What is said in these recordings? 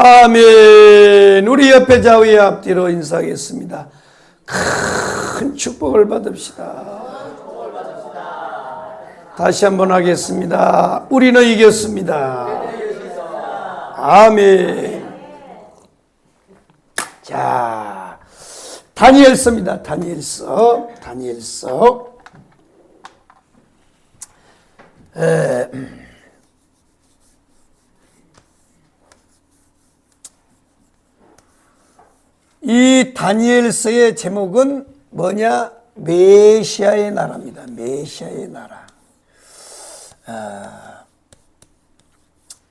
아멘. 우리 옆에 좌우의 앞뒤로 인사하겠습니다. 큰 축복을 받읍시다. 다시 한번 하겠습니다. 우리는 이겼습니다. 아멘. 자, 다니엘서입니다. 다니엘서. 이 다니엘서의 제목은 뭐냐? 메시아의 나라입니다. 메시아의 나라.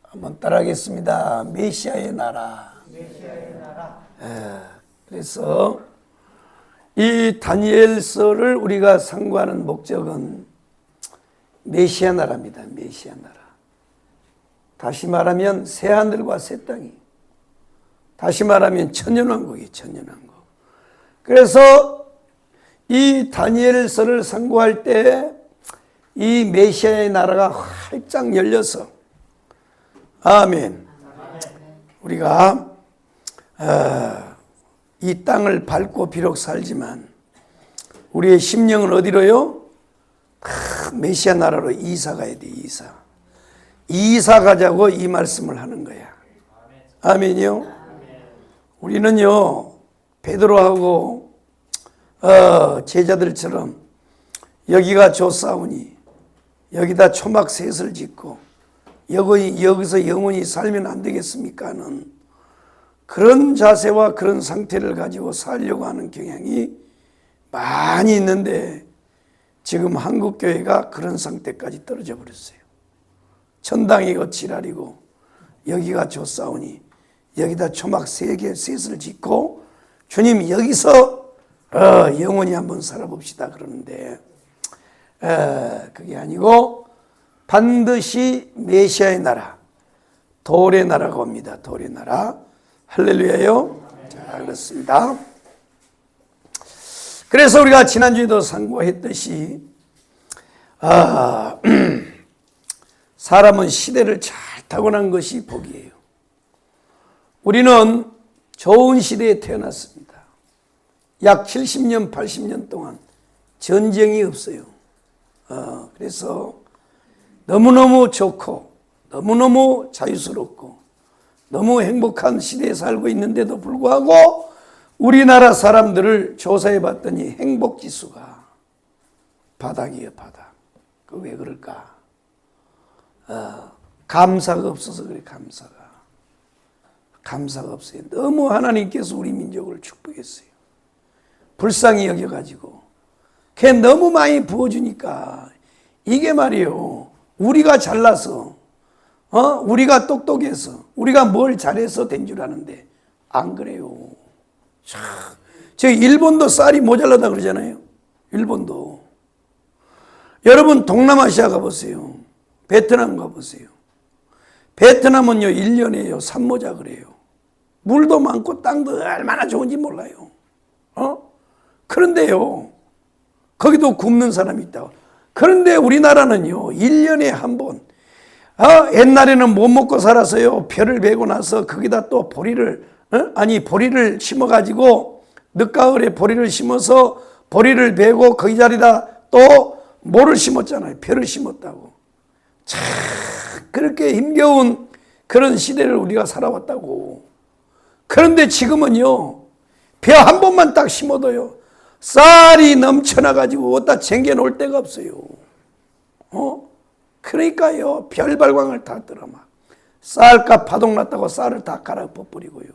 한번 따라하겠습니다. 메시아의 나라. 메시아의 나라. 그래서 이 다니엘서를 우리가 상고하는 목적은 메시아 나라입니다. 메시아 나라. 다시 말하면 새하늘과 새 땅이, 다시 말하면 천년왕국이 천년왕국. 그래서 이 다니엘서를 상고할 때 이 메시아의 나라가 활짝 열려서, 아멘, 우리가 이 땅을 밟고 비록 살지만 우리의 심령은 어디로요? 메시아 나라로 이사 가야 돼. 이사 가자고 이 말씀을 하는 거야. 아멘이요. 우리는요, 베드로하고 제자들처럼 여기가 좋사오니 여기다 초막 셋을 짓고 여기서 영원히 살면 안 되겠습니까 하는 그런 자세와 그런 상태를 가지고 살려고 하는 경향이 많이 있는데, 지금 한국교회가 그런 상태까지 떨어져 버렸어요. 천당이고 지랄이고 여기가 좋사오니 여기다 초막 셋을 짓고 주님 여기서 영원히 한번 살아봅시다 그러는데, 그게 아니고 반드시 메시아의 나라, 돌의 나라가 옵니다. 돌의 나라. 할렐루야요. 자, 그렇습니다. 그래서 우리가 지난주에도 상고했듯이 사람은 시대를 잘 타고난 것이 복이에요. 우리는 좋은 시대에 태어났습니다. 약 70년, 80년 동안 전쟁이 없어요. 그래서 너무너무 좋고 너무너무 자유스럽고 너무 행복한 시대에 살고 있는데도 불구하고 우리나라 사람들을 조사해 봤더니 행복지수가 바닥이에요. 바닥. 그 왜 그럴까? 감사가 없어서 그래. 감사가 없어요. 너무 하나님께서 우리 민족을 축복했어요. 불쌍히 여겨가지고 걔 너무 많이 부어주니까 이게 말이에요, 우리가 잘나서 우리가 똑똑해서 우리가 뭘 잘해서 된 줄 아는데 안 그래요. 저 일본도 쌀이 모자라다 그러잖아요. 일본도. 여러분 동남아시아 가보세요. 베트남 가보세요. 베트남은요 1년에요 3모자 그래요. 물도 많고 땅도 얼마나 좋은지 몰라요. 그런데요 거기도 굶는 사람이 있다고. 그런데 우리나라는요 1년에 한 번, 옛날에는 못 먹고 살아서요 벼를 베고 나서 거기다 또 보리를 심어가지고 늦가을에 보리를 심어서 보리를 베고 거기 자리다 또 뭐를 심었잖아요. 벼를 심었다고. 참 그렇게 힘겨운 그런 시대를 우리가 살아왔다고. 그런데 지금은요 벼 한 번만 딱 심어도요 쌀이 넘쳐나가지고 어디다 쟁겨놓을 데가 없어요. 그러니까요 별발광을 다 들어 막 쌀값 파동났다고 쌀을 다 갈아 벗버리고요.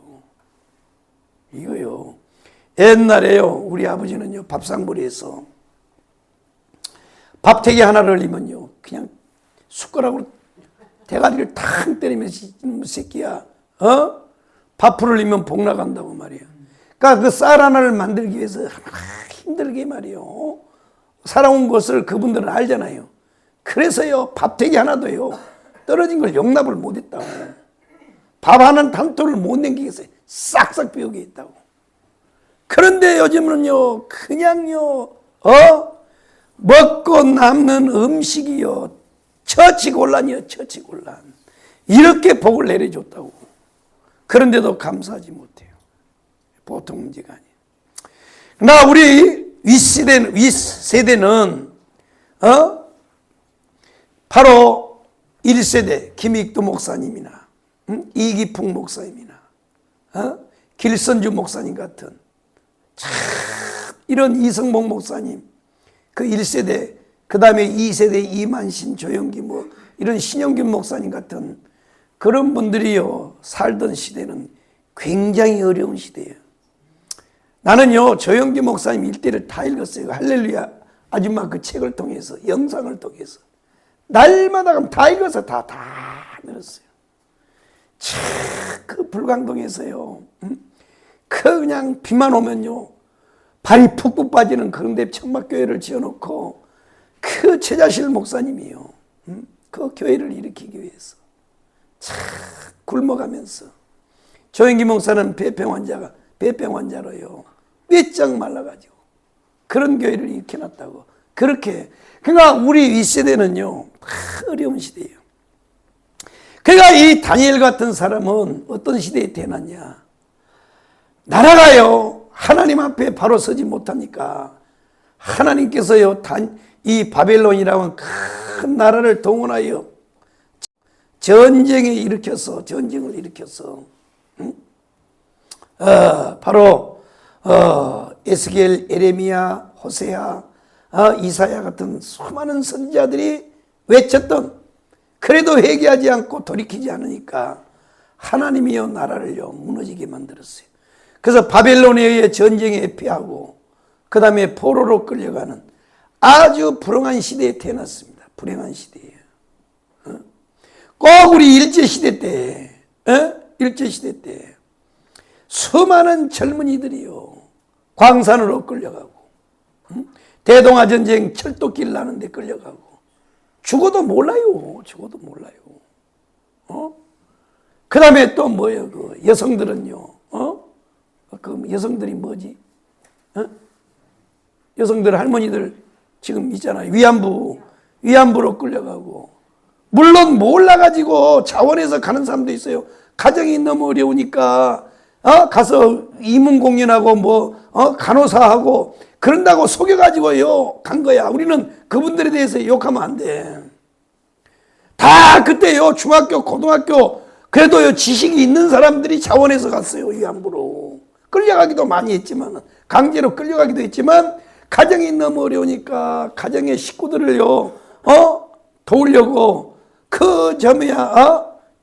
이거요. 옛날에요 우리 아버지는요 밥상머리에서 밥태기 하나를 올리면요 그냥 숟가락으로 대가리를 탕 때리면서 새끼야 밥풀을 올리면 복 나간다고 말이에요. 그러니까 그 쌀 하나를 만들기 위해서 힘들게 말이에요 살아온 것을 그분들은 알잖아요. 그래서요 밥태기 하나도요 떨어진 걸 용납을 못했다고. 밥 하나는 단토를 못 남기겠어요. 싹싹 비우게 했다고. 그런데 요즘은요 그냥요 먹고 남는 음식이요 처치곤란이요. 처치곤란. 이렇게 복을 내려줬다고. 그런데도 감사하지 못해요. 보통 문제가 아니에요. 그러나 우리 윗세대는 바로 1세대 김익도 목사님이나 이기풍 목사님이나 길선주 목사님 같은 참 이런 이성복 목사님 그 1세대 그 다음에 2세대 이만신 조영기 뭐 이런 신영균 목사님 같은 그런 분들이요 살던 시대는 굉장히 어려운 시대예요. 나는요 조영기 목사님 일대를 다 읽었어요. 할렐루야 아줌마 그 책을 통해서 영상을 통해서 날마다 그럼 다 읽어서 다 늘었어요. 참 그 불광동에서요 그냥 비만 오면요 발이 푹푹 빠지는 그런데 천막교회를 지어놓고 그 최자실 목사님이요 그 교회를 일으키기 위해서 참 굶어가면서 조영기 목사는 배병 환자로요 삐쩍 말라가지고 그런 교회를 일으켜놨다고 그렇게 그러니까 우리 윗세대는요 어려운 시대예요. 그러니까 이 다니엘 같은 사람은 어떤 시대에 태어났냐 나라가요 하나님 앞에 바로 서지 못하니까 하나님께서요 이 바벨론이라는 큰 나라를 동원하여 전쟁을 일으켜서 바로 에스겔, 에레미야, 호세아, 이사야 같은 수많은 선지자들이 외쳤던 그래도 회개하지 않고 돌이키지 않으니까 하나님이요 나라를요 무너지게 만들었어요. 그래서 바벨론에 의해 전쟁에 피하고 그 다음에 포로로 끌려가는 아주 불행한 시대에 태어났습니다. 불행한 시대예요. 꼭 우리 일제시대 때 수많은 젊은이들이요 광산으로 끌려가고 대동아전쟁 철도길 나는 데 끌려가고 죽어도 몰라요. 그 다음에 또 뭐예요? 그 여성들은요 그 여성들이 뭐지? 여성들 할머니들 지금 있잖아요. 위안부로 끌려가고 물론 몰라가지고 자원해서 가는 사람도 있어요. 가정이 너무 어려우니까 가서 이문공연하고 간호사하고 그런다고 속여가지고요 간 거야. 우리는 그분들에 대해서 욕하면 안 돼. 다 그때요 중학교 고등학교 그래도요 지식이 있는 사람들이 자원해서 갔어요. 위안부로 끌려가기도 많이 했지만 강제로 끌려가기도 했지만 가정이 너무 어려우니까 가정의 식구들을요 도우려고 그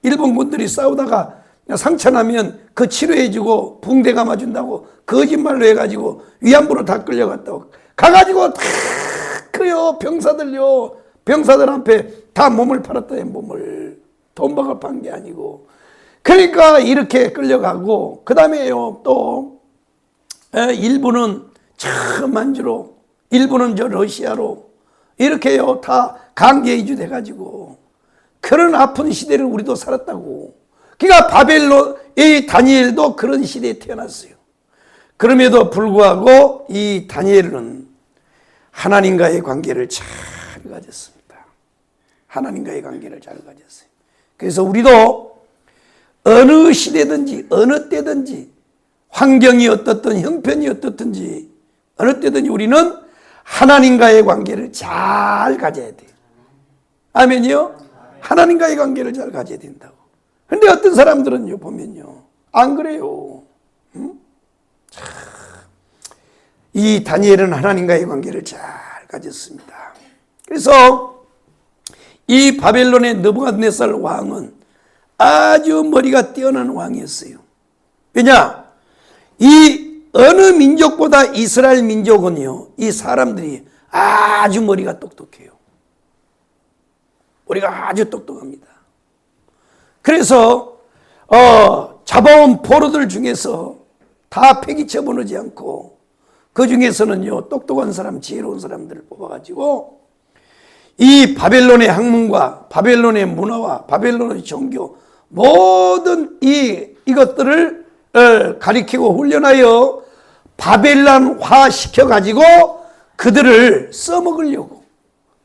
일본군들이 싸우다가 상처나면 그 치료해주고 붕대 감아준다고 거짓말로 해가지고 위안부로 다 끌려갔다고 가가지고 다 그요 병사들 앞에 다 몸을 팔았다. 몸을 돈 받아 판 게 아니고 그러니까 이렇게 끌려가고 그 다음에요 또 일부는 저 만주로 일부는 저 러시아로 이렇게요 다 강제 이주돼가지고 그런 아픈 시대를 우리도 살았다고. 그러니까 바벨론 이 다니엘도 그런 시대에 태어났어요. 그럼에도 불구하고 이 다니엘은 하나님과의 관계를 잘 가졌습니다. 하나님과의 관계를 잘 가졌어요. 그래서 우리도 어느 시대든지 어느 때든지 환경이 어떻든 형편이 어떻든지 어느 때든지 우리는 하나님과의 관계를 잘 가져야 돼요. 아멘이요? 하나님과의 관계를 잘 가져야 된다고. 근데 어떤 사람들은요 보면요 안 그래요. 이 다니엘은 하나님과의 관계를 잘 가졌습니다. 그래서 이 바벨론의 느부갓네살 왕은 아주 머리가 뛰어난 왕이었어요. 왜냐? 이 어느 민족보다 이스라엘 민족은요 이 사람들이 아주 머리가 똑똑해요. 머리가 아주 똑똑합니다. 그래서 잡아온 포로들 중에서 다 폐기쳐 보내지 않고 그 중에서는요 똑똑한 사람 지혜로운 사람들을 뽑아가지고 이 바벨론의 학문과 바벨론의 문화와 바벨론의 종교 모든 이것들을 가리키고 훈련하여 바벨론화 시켜가지고 그들을 써먹으려고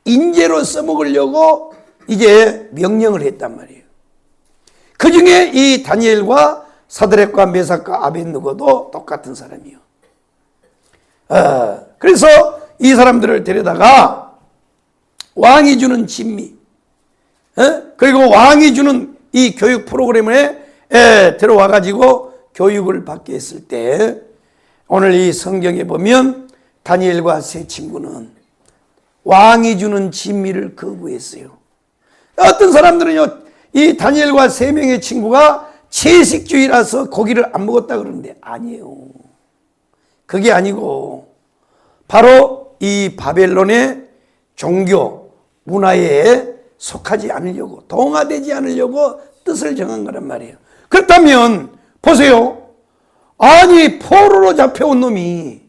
인재로 써먹으려고 이제 명령을 했단 말이에요. 그 중에 이 다니엘과 사드락과 메삭과 아벳느고도 똑같은 사람이요. 그래서 이 사람들을 데려다가 왕이 주는 진미, 그리고 왕이 주는 이 교육 프로그램에 들어와 가지고 교육을 받게 했을 때, 오늘 이 성경에 보면 다니엘과 세 친구는 왕이 주는 진미를 거부했어요. 어떤 사람들은요, 이 다니엘과 세 명의 친구가 채식주의라서 고기를 안 먹었다 그러는데 아니에요. 그게 아니고 바로 이 바벨론의 종교 문화에 속하지 않으려고, 동화되지 않으려고 뜻을 정한 거란 말이에요. 그렇다면 보세요. 아니, 포로로 잡혀온 놈이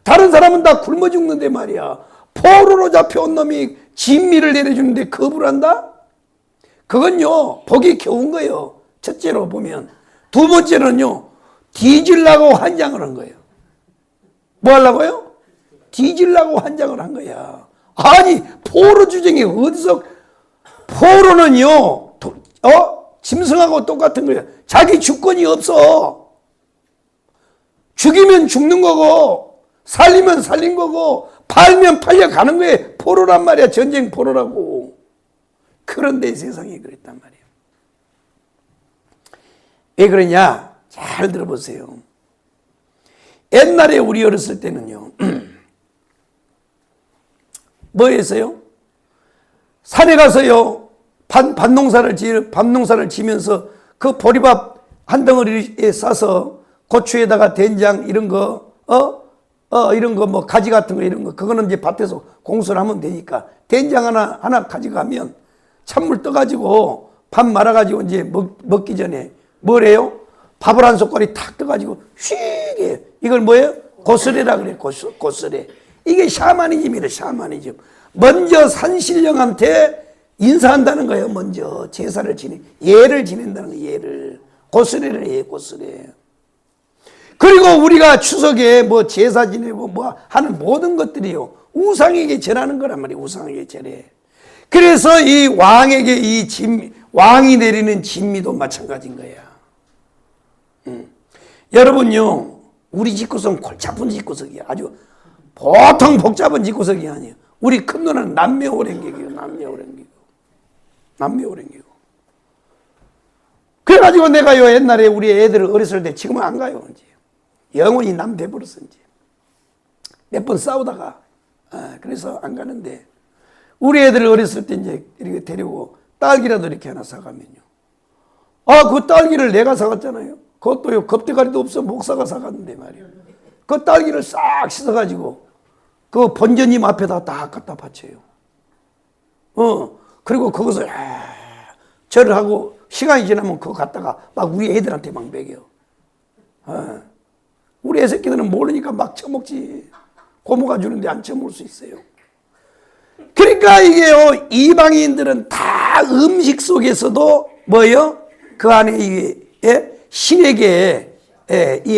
다른 사람은 다 굶어 죽는데 말이야, 포로로 잡혀온 놈이 진미를 내려주는데 거부를 한다? 그건요, 보기 겨운 거예요. 첫째로 보면. 두 번째는요, 뒤질라고 환장을 한 거예요. 뭐 하려고요? 뒤질라고 환장을 한 거야. 아니, 포로 주정이 어디서, 포로는요, 짐승하고 똑같은 거예요. 자기 주권이 없어. 죽이면 죽는 거고, 살리면 살린 거고, 팔면 팔려가는 거예요. 포로란 말이야. 전쟁 포로라고. 그런데 세상이 그랬단 말이에요. 왜 그러냐? 잘 들어보세요. 옛날에 우리 어렸을 때는요, 뭐 했어요? 산에 가서요, 밭농사를 지면서 그 보리밥 한 덩어리에 싸서 고추에다가 된장 이런 거, 이런 거 뭐 가지 같은 거 이런 거, 그거는 이제 밭에서 공수를 하면 되니까 된장 하나 가져가면 찬물 떠가지고 밥 말아가지고 이제 먹기 전에 뭐래요? 밥을 한 숟갈이 탁 떠가지고 휘게, 이걸 뭐예요? 고스레라 그래. 고스레. 이게 샤머니즘이래. 샤머니즘. 먼저 산신령한테 인사한다는 거예요. 먼저 제사를 예를 지낸다는 거예요. 예를. 고스레를 해. 고스레. 그리고 우리가 추석에 뭐 제사 지내고 뭐 하는 모든 것들이요, 우상에게 절하는 거란 말이에요. 우상에게 절해. 그래서 이 왕에게 왕이 내리는 진미도 마찬가지인 거야. 여러분요, 우리 집구석 골치 아픈 집구석이야. 아주 보통 복잡한 집구석이 아니에요. 우리 큰 누나는 남매오랭개기요. 남매오랭개고. 그래가지고 내가요, 옛날에 우리 애들 어렸을 때, 지금은 안 가요. 이제 영원히 남 돼버렸어. 이제 몇 번 싸우다가 그래서 안 가는데, 우리 애들 어렸을 때 이제 이렇게 데리고 딸기라도 이렇게 하나 사가면요, 그 딸기를 내가 사갔잖아요. 그것도요, 겁대가리도 없어 목사가 사갔는데 말이에요. 그 딸기를 싹 씻어가지고 그 본전님 앞에다 딱 갖다 바쳐요. 그리고 그것을 절을 하고 시간이 지나면 그거 갖다가 막 우리 애들한테 막 먹여. 우리 애 새끼들은 모르니까 막 처먹지. 고모가 주는데 안 처먹을 수 있어요. 그러니까 이게요, 이방인들은 다 음식 속에서도 뭐예요? 그 안에 이게 신에게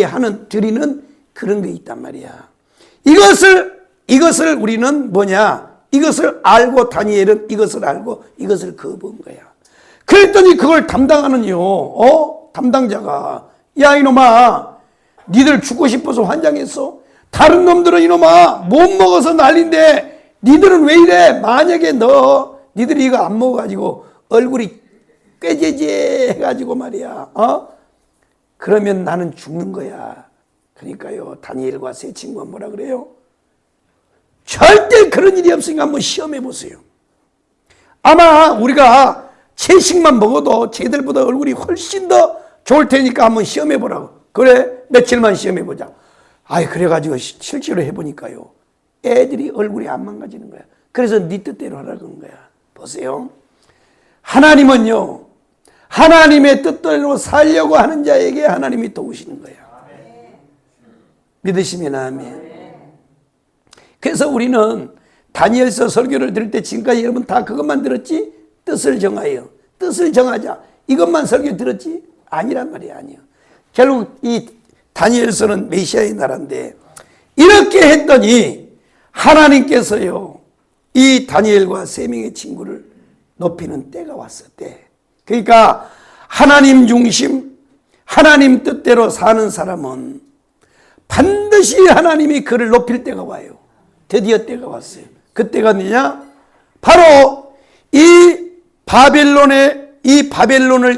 하는 드리는 그런 게 있단 말이야. 이것을 우리는 뭐냐? 이것을 알고 다니엘은 이것을 알고 이것을 거부한 거야. 그랬더니 그걸 담당하는요, 담당자가, 야 이놈아, 니들 죽고 싶어서 환장했어? 다른 놈들은 이놈아 못 먹어서 난린데 니들은 왜 이래? 만약에 니들이 이거 안 먹어가지고 얼굴이 꾀재재 해가지고 말이야, 그러면 나는 죽는 거야. 그러니까요, 다니엘과 세 친구가 뭐라 그래요? 절대 그런 일이 없으니까 한번 시험해 보세요. 아마 우리가 채식만 먹어도 쟤들보다 얼굴이 훨씬 더 좋을 테니까 한번 시험해 보라고. 그래, 며칠만 시험해 보자. 그래가지고 실제로 해보니까요, 애들이 얼굴이 안 망가지는 거야. 그래서 네 뜻대로 하라는 거야. 보세요. 하나님은요, 하나님의 뜻대로 살려고 하는 자에게 하나님이 도우시는 거야. 믿으시면 아멘. 그래서 우리는 다니엘서 설교를 들을 때 지금까지 여러분 다 그것만 들었지? 뜻을 정하여. 뜻을 정하자. 이것만 설교 들었지? 아니란 말이야. 아니요. 결국 이 다니엘서는 메시아의 나라인데, 이렇게 했더니 하나님께서요, 이 다니엘과 세 명의 친구를 높이는 때가 왔을 때, 그러니까 하나님 중심, 하나님 뜻대로 사는 사람은 반드시 하나님이 그를 높일 때가 와요. 드디어 때가 왔어요. 그때가 언제냐? 바로 이 바벨론을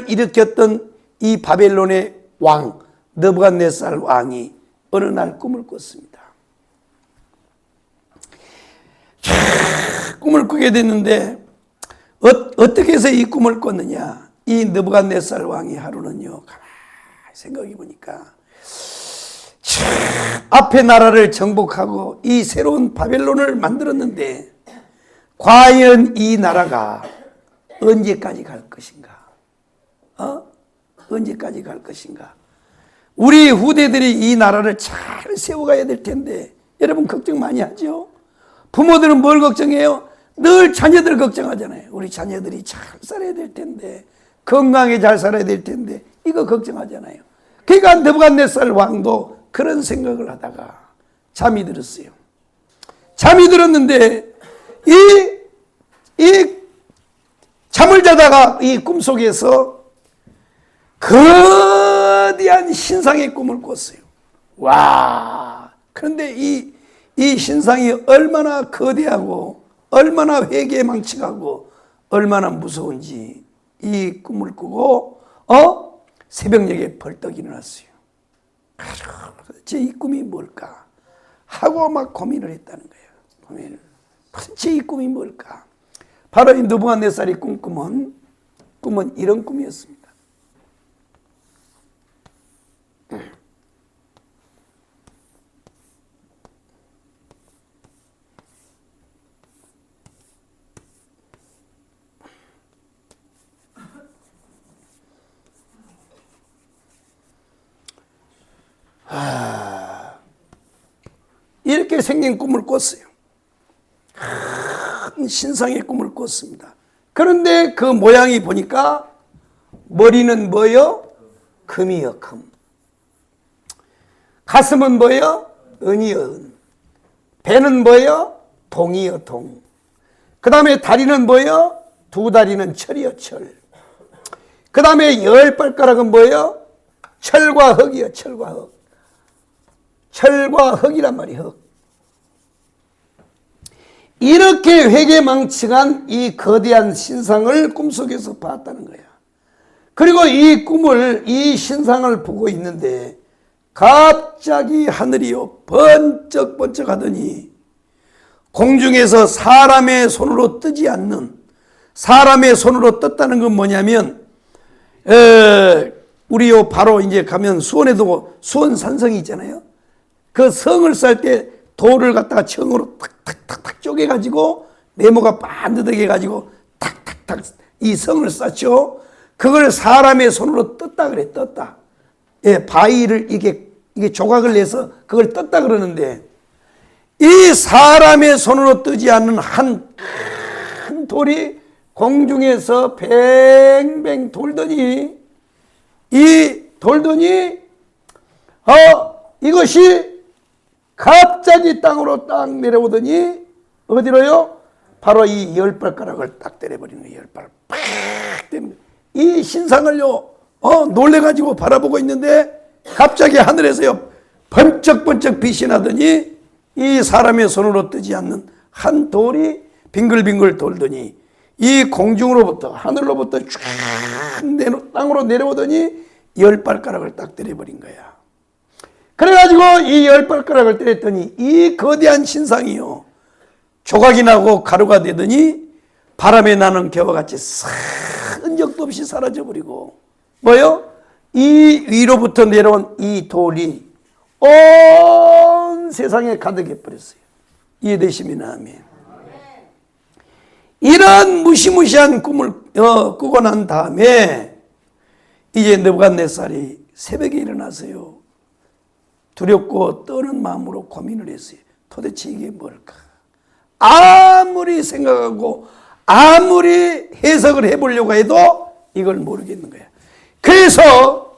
일으켰던 이 바벨론의 왕 느부갓네살 왕이 어느 날 꿈을 꿨습니다. 꿈을 꾸게 됐는데 어떻게 해서 이 꿈을 꿨느냐? 이 느부갓네살 왕이 하루는요, 가만히 생각해 보니까 앞에 나라를 정복하고 이 새로운 바벨론을 만들었는데 과연 이 나라가 언제까지 갈 것인가? 언제까지 갈 것인가? 우리 후대들이 이 나라를 잘 세워가야 될 텐데 여러분 걱정 많이 하죠? 부모들은 뭘 걱정해요? 늘 자녀들 걱정하잖아요. 우리 자녀들이 잘 살아야 될 텐데, 건강하게 잘 살아야 될 텐데 이거 걱정하잖아요. 그러니까 느부갓네살 왕도 그런 생각을 하다가 잠이 들었어요. 잠이 들었는데 이 잠을 자다가 이 꿈속에서 거대한 신상의 꿈을 꿨어요. 와! 그런데 이 신상이 얼마나 거대하고 얼마나 회개망측하고 얼마나 무서운지 이 꿈을 꾸고 새벽녘에 벌떡 일어났어요. 도대체 이 꿈이 뭘까? 하고 막 고민을 했다는 거예요. 도대체 이 꿈이 뭘까? 바로 이 느부갓네살이 꿈은 이런 꿈이었습니다. 이렇게 생긴 꿈을 꿨어요. 큰 신상의 꿈을 꿨습니다. 그런데 그 모양이 보니까 머리는 뭐요? 금이요, 금. 가슴은 뭐요? 은이요, 은. 배는 뭐요? 동이요, 동. 그 다음에 다리는 뭐요? 두 다리는 철이요, 철. 그 다음에 10발가락은 뭐요? 철과 흙이요, 철과 흙. 철과 흙이란 말이에요, 흙. 이렇게 회개망측한 이 거대한 신상을 꿈속에서 봤다는 거야. 그리고 이 신상을 보고 있는데 갑자기 하늘이요 번쩍번쩍 하더니 공중에서 사람의 손으로 뜨지 않는, 사람의 손으로 떴다는 건 뭐냐면 우리요 바로 이제 가면 수원에도 수원 산성이 있잖아요. 그 성을 쌀 때 돌을 갖다가 청으로 탁탁탁탁 쪼개가지고 네모가 반듯하게 해가지고 탁탁탁 이 성을 쌓죠. 그걸 사람의 손으로 떴다 그래, 떴다. 예, 바위를 이게 조각을 내서 그걸 떴다 그러는데 이 사람의 손으로 뜨지 않는 한 큰 돌이 공중에서 뱅뱅 돌더니 이것이 갑자기 땅으로 딱 내려오더니 어디로요? 바로 이 10발가락을 딱 때려버리는 거예요. 10발 팍 때리는 이 신상을요 놀래가지고 바라보고 있는데 갑자기 하늘에서요 번쩍번쩍 빛이 나더니 이 사람의 손으로 뜨지 않는 한 돌이 빙글빙글 돌더니 이 공중으로부터 하늘로부터 쫙 땅으로 내려오더니 10발가락을 딱 때려버린 거야. 그래가지고 이 10발가락을 때렸더니 이 거대한 신상이요 조각이 나고 가루가 되더니 바람에 나는 겨와 같이 싹 흔적도 없이 사라져버리고 뭐요? 이 위로부터 내려온 이 돌이 온 세상에 가득해 버렸어요. 이해되시면 아멘. 이런 무시무시한 꿈을 꾸고 난 다음에 이제 느부갓네살이 새벽에 일어나서요 두렵고 떠는 마음으로 고민을 했어요. 도대체 이게 뭘까? 아무리 생각하고 아무리 해석을 해보려고 해도 이걸 모르겠는 거야. 그래서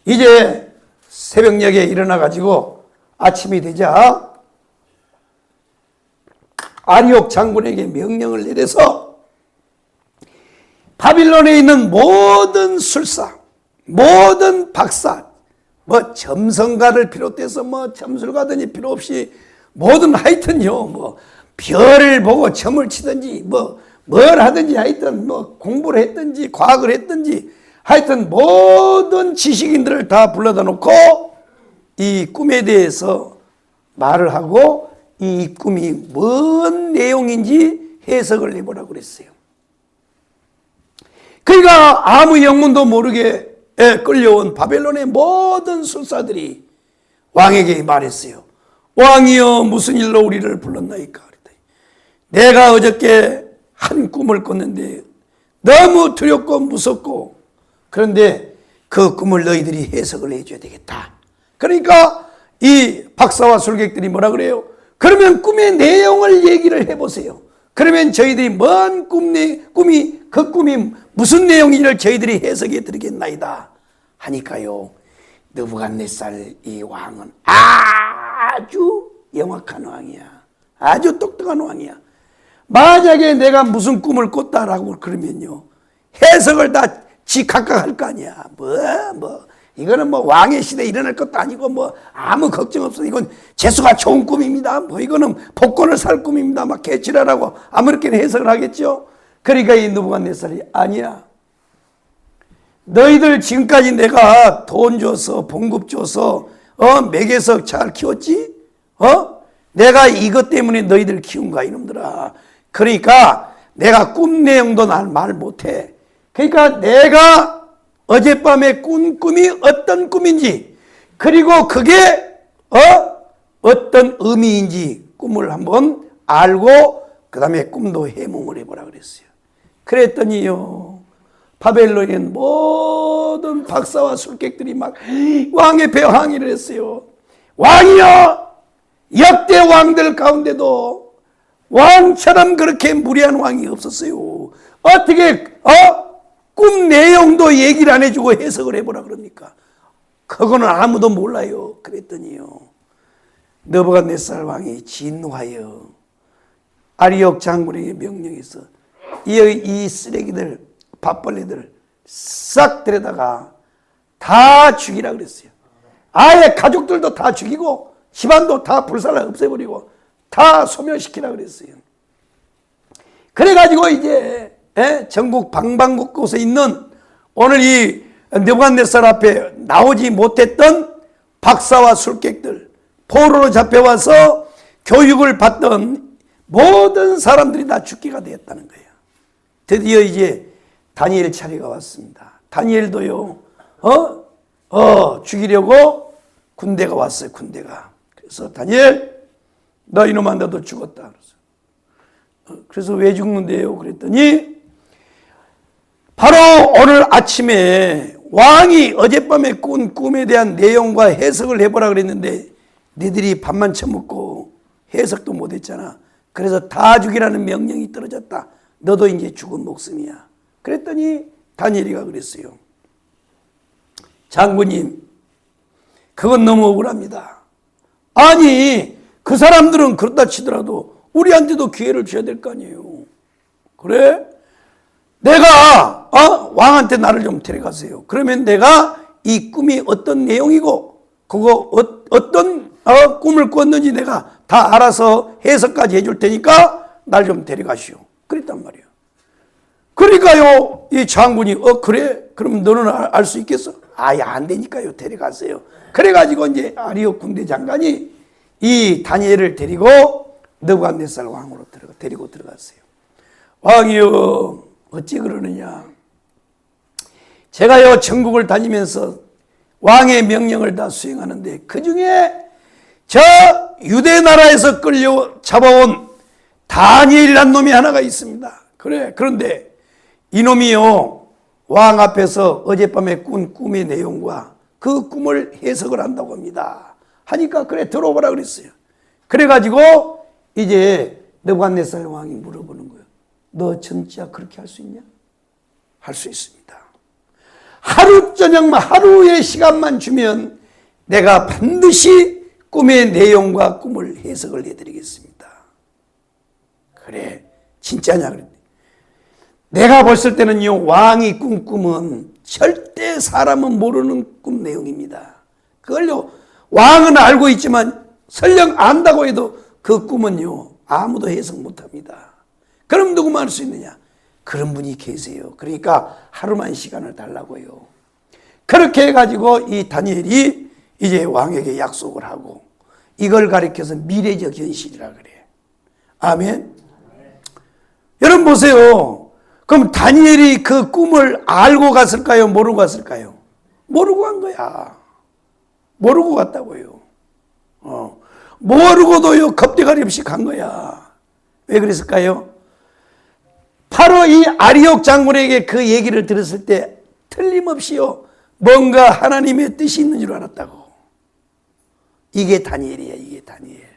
이제 새벽녘에 일어나가지고 아침이 되자 아리옥 장군에게 명령을 내려서 바빌론에 있는 모든 술사 모든 박사, 뭐 점성가를 비롯해서 뭐 점술가든지 필요 없이 모든 하여튼요, 뭐 별을 보고 점을 치든지 뭘 하든지 하여튼 뭐 공부를 했든지 과학을 했든지 하여튼 모든 지식인들을 다 불러다 놓고 이 꿈에 대해서 말을 하고 이 꿈이 뭔 내용인지 해석을 해보라고 그랬어요. 그러니까 아무 영문도 모르게 끌려온 바벨론의 모든 술사들이 왕에게 말했어요. 왕이여, 무슨 일로 우리를 불렀나이까? 내가 어저께 한 꿈을 꿨는데 너무 두렵고 무섭고, 그런데 그 꿈을 너희들이 해석을 해줘야 되겠다. 그러니까 이 박사와 술객들이 뭐라 그래요? 그러면 꿈의 내용을 얘기를 해보세요. 그러면 저희들이 뭔 꿈이 무슨 내용인지를 저희들이 해석해 드리겠나이다 하니까요, 느부갓네살 이 왕은 아주 영악한 왕이야. 아주 똑똑한 왕이야. 만약에 내가 무슨 꿈을 꿨다라고 그러면요, 해석을 다 지 각각 할 거 아니야. 이거는 뭐 왕의 시대에 일어날 것도 아니고 뭐 아무 걱정 없어. 이건 재수가 좋은 꿈입니다. 뭐 이거는 복권을 살 꿈입니다. 막 개치라라고 아무렇게나 해석을 하겠죠. 그러니까 이 느부갓네살이 아니야. 너희들 지금까지 내가 돈 줘서 봉급 줘서 먹여서 잘 키웠지? 내가 이것 때문에 너희들 키운 거야 이놈들아. 그러니까 내가 꿈 내용도 난 말 못해. 그러니까 내가 어젯밤에 꾼 꿈이 어떤 꿈인지, 그리고 그게 어떤 의미인지 꿈을 한번 알고 그 다음에 꿈도 해몽을 해보라 그랬어요. 그랬더니요, 바벨론의 모든 박사와 술객들이 막 왕의 배에 항의를 했어요. 왕이여, 역대 왕들 가운데도 왕처럼 그렇게 무리한 왕이 없었어요. 어떻게 꿈 내용도 얘기를 안 해주고 해석을 해보라 그럽니까? 그거는 아무도 몰라요. 그랬더니요, 느부갓네살 왕이 진노하여 아리옥 장군에게 명령해서 이 쓰레기들, 밥벌레들 싹 데려다가 다 죽이라 그랬어요. 아예 가족들도 다 죽이고 집안도 다 불살라 없애버리고 다 소멸시키라 그랬어요. 그래가지고 이제 전국 방방곳곳에 있는 오늘 이 느부갓네살 앞에 나오지 못했던 박사와 술객들, 포로로 잡혀와서 교육을 받던 모든 사람들이 다 죽기가 되었다는 거예요. 드디어 이제 다니엘 차례가 왔습니다. 다니엘도요, 죽이려고 군대가 왔어요, 군대가. 그래서 다니엘, 너 이놈아, 너도 죽었다. 그래서 왜 죽는데요? 그랬더니 바로 오늘 아침에 왕이 어젯밤에 꾼 꿈에 대한 내용과 해석을 해보라 그랬는데 니들이 밥만 처먹고 해석도 못했잖아. 그래서 다 죽이라는 명령이 떨어졌다. 너도 이제 죽은 목숨이야. 그랬더니 다니엘이가 그랬어요. 장군님, 그건 너무 억울합니다. 아니, 그 사람들은 그렇다 치더라도 우리한테도 기회를 줘야 될 거 아니에요. 그래? 내가 왕한테 나를 좀 데려가세요. 그러면 내가 이 꿈이 어떤 내용이고 그거 어떤 꿈을 꿨는지 내가 다 알아서 해석까지 해줄 테니까 날 좀 데려가시오. 그랬단 말이에요. 그러니까요, 이 장군이 그래? 그럼 너는 알 수 있겠어? 아예 안 되니까요. 데려가세요. 그래가지고 이제 아리옥 군대 장관이 이 다니엘을 데리고 느부갓네살 왕으로 데리고 들어갔어요. 왕이여, 어찌 그러느냐? 제가요, 전국을 다니면서 왕의 명령을 다 수행하는데 그 중에 저 유대 나라에서 끌려 잡아온 다니엘이라는 놈이 하나가 있습니다. 그래. 그런데 이놈이요, 왕 앞에서 어젯밤에 꾼 꿈의 내용과 그 꿈을 해석을 한다고 합니다. 하니까 그래, 들어오라 그랬어요. 그래가지고 이제 느부갓네살 왕이 물어보는 거예요. 너 진짜 그렇게 할 수 있냐? 할 수 있습니다. 하루 저녁만, 하루의 시간만 주면 내가 반드시 꿈의 내용과 꿈을 해석을 해드리겠습니다. 그래, 진짜냐? 그랬더니 내가 봤을 때는요, 왕이 꾼 꿈은 절대 사람은 모르는 꿈 내용입니다. 그걸요, 왕은 알고 있지만 설령 안다고 해도 그 꿈은요, 아무도 해석 못합니다. 그럼 누구만 할 수 있느냐? 그런 분이 계세요. 그러니까 하루만 시간을 달라고요. 그렇게 해가지고 이 다니엘이 이제 왕에게 약속을 하고 이걸 가리켜서 미래적 현실이라 그래. 아멘. 여러분 보세요. 그럼 다니엘이 그 꿈을 알고 갔을까요? 모르고 갔을까요? 모르고 간 거야. 모르고 갔다고요. 모르고도요, 겁대가리 없이 간 거야. 왜 그랬을까요? 바로 이 아리옥 장군에게 그 얘기를 들었을 때 틀림없이요, 뭔가 하나님의 뜻이 있는 줄 알았다고. 이게 다니엘이야, 이게 다니엘.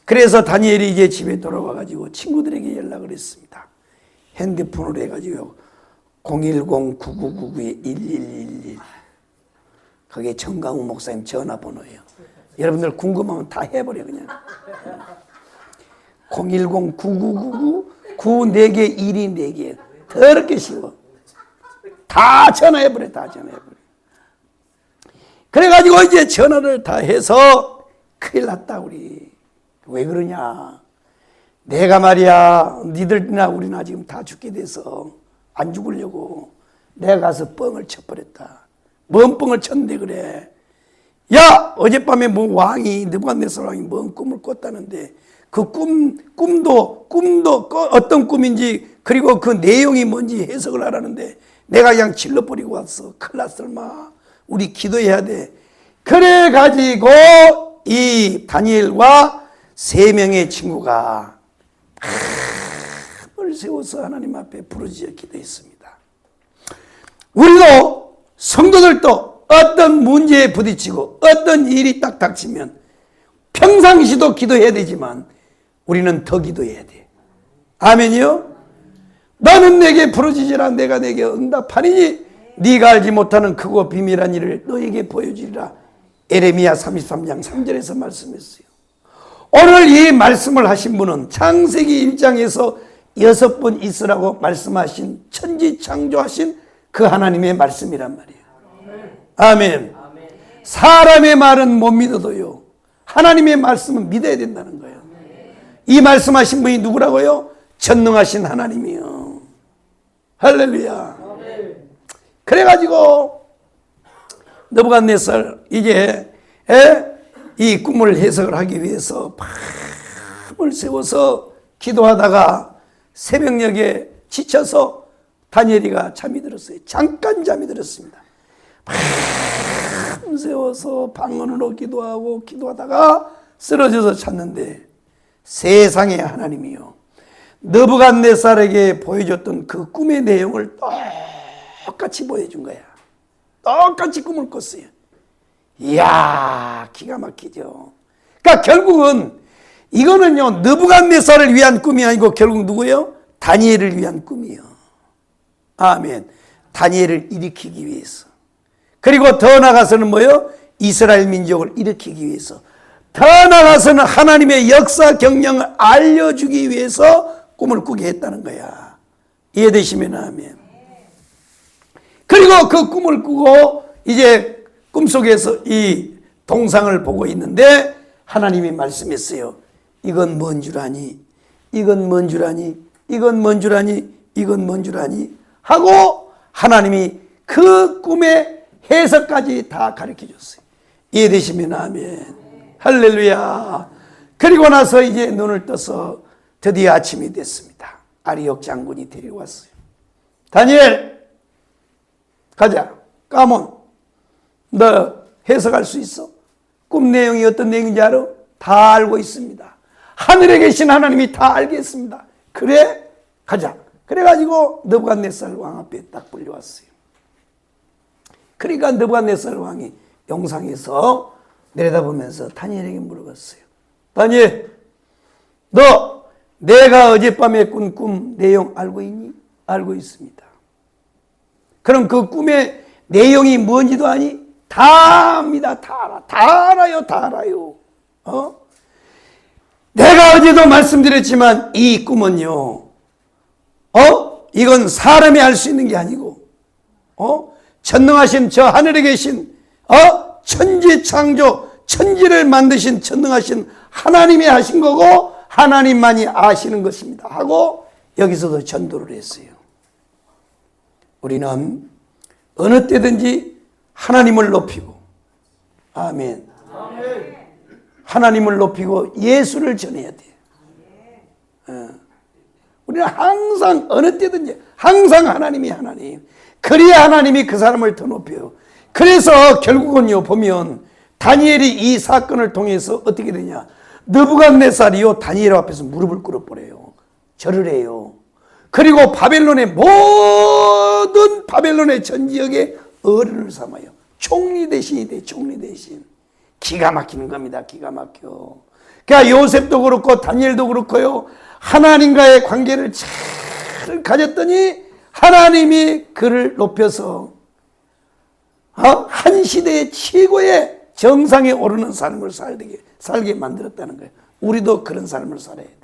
그래서 다니엘이 이제 집에 돌아와가지고 친구들에게 연락을 했습니다. 핸드폰으로 해가지고 010-9999-1111 그게 정강우 목사님 전화번호예요. 여러분들 궁금하면 다 해버려 그냥. 010-9999-94개 1이 4개 더럽게 쉬워. 다 전화해버려, 다 전화해버려. 그래가지고 이제 전화를 다 해서 큰일 났다 우리. 왜 그러냐? 내가 말이야, 니들이나 우리나 지금 다 죽게 돼서 안 죽으려고 내가 가서 뻥을 쳐버렸다. 뭔 뻥을 쳤는데 그래? 야, 어젯밤에 뭐 왕이, 느부갓네살 왕이 뭔 꿈을 꿨다는데 그 꿈도 어떤 꿈인지 그리고 그 내용이 뭔지 해석을 하라는데 내가 그냥 질러버리고 왔어. 큰일 났어, 마. 우리 기도해야 돼. 그래가지고 이 다니엘과 3명의 친구가 밤을 세워서 하나님 앞에 부르짖어 기도했습니다. 우리도 성도들도 어떤 문제에 부딪히고 어떤 일이 딱 닥치면 평상시도 기도해야 되지만 우리는 더 기도해야 돼. 아멘이요? 너는 내게 부르짖으라 내가 내게 응답하리니 네가 알지 못하는 크고 비밀한 일을 너에게 보여주리라. 에레미야 33장 3절에서 말씀했어요. 오늘 이 말씀을 하신 분은 창세기 1장에서 6번 있으라고 말씀하신 천지창조하신 그 하나님의 말씀이란 말이에요. 아멘. 사람의 말은 못 믿어도요, 하나님의 말씀은 믿어야 된다는 거예요. 이 말씀하신 분이 누구라고요? 전능하신 하나님이요. 할렐루야. 그래가지고 느부갓네살 이제 이 꿈을 해석을 하기 위해서 밤을 새워서 기도하다가 새벽녘에 지쳐서 다니엘이가 잠이 들었어요. 잠깐 잠이 들었습니다. 밤 새워서 방언으로 기도하다가 쓰러져서 잤는데 세상의 하나님이요, 느부갓네살에게 보여줬던 그 꿈의 내용을 똑같이 보여준 거야. 똑같이 꿈을 꿨어요. 이야, 기가 막히죠. 그러니까 결국은 이거는요, 느부갓네살을 위한 꿈이 아니고 결국 누구예요? 다니엘을 위한 꿈이요. 아멘. 다니엘을 일으키기 위해서. 그리고 더 나아가서는 뭐예요? 이스라엘 민족을 일으키기 위해서. 더 나아가서는 하나님의 역사 경영을 알려주기 위해서 꿈을 꾸게 했다는 거야. 이해되시면 아멘. 그리고 그 꿈을 꾸고 이제 꿈속에서 이 동상을 보고 있는데 하나님이 말씀했어요. 이건 뭔 줄 아니? 이건 뭔 줄 아니? 이건 뭔 줄 아니? 이건 뭔 줄 아니? 하고 하나님이 그 꿈의 해석까지 다 가르쳐 줬어요. 이해되시면 아멘. 할렐루야. 그리고 나서 이제 눈을 떠서 드디어 아침이 됐습니다. 아리옥 장군이 데려왔어요. 다니엘, 가자. 까몬, 너 해석할 수 있어? 꿈 내용이 어떤 내용인지 알아? 다 알고 있습니다. 하늘에 계신 하나님이 다 알겠습니다. 그래? 가자. 그래가지고 느부갓네살 왕 앞에 딱 불려왔어요. 그러니까 느부갓네살 왕이 영상에서 내려다보면서 다니엘에게 물어봤어요. 다니엘, 너 내가 어젯밤에 꾼 꿈 내용 알고 있니? 알고 있습니다. 그럼 그 꿈의 내용이 뭔지도 아니? 다 압니다. 다 알아. 다 알아요. 다 알아요. 내가 어제도 말씀드렸지만 이 꿈은요, 이건 사람이 알 수 있는 게 아니고, 전능하신 저 하늘에 계신 천지 창조, 천지를 만드신 전능하신 하나님이 하신 거고 하나님만이 아시는 것입니다 하고 여기서도 전도를 했어요. 우리는 어느 때든지 하나님을 높이고, 아멘, 하나님을 높이고 예수를 전해야 돼요. 우리는 항상 어느 때든지 항상 하나님이 하나님, 그래야 하나님이 그 사람을 더 높여요. 그래서 결국은요 보면 다니엘이 이 사건을 통해서 어떻게 되냐, 느부갓네살이요 다니엘 앞에서 무릎을 꿇어버려요. 절을 해요. 그리고 바벨론의 모든 바벨론의 전 지역에 어른을 삼아요. 총리 대신이 돼. 총리 대신. 기가 막히는 겁니다. 기가 막혀. 그러니까 요셉도 그렇고 다니엘도 그렇고요, 하나님과의 관계를 잘 가졌더니 하나님이 그를 높여서 한 시대의 최고의 정상에 오르는 삶을 살게 만들었다는 거예요. 우리도 그런 삶을 살아야 돼.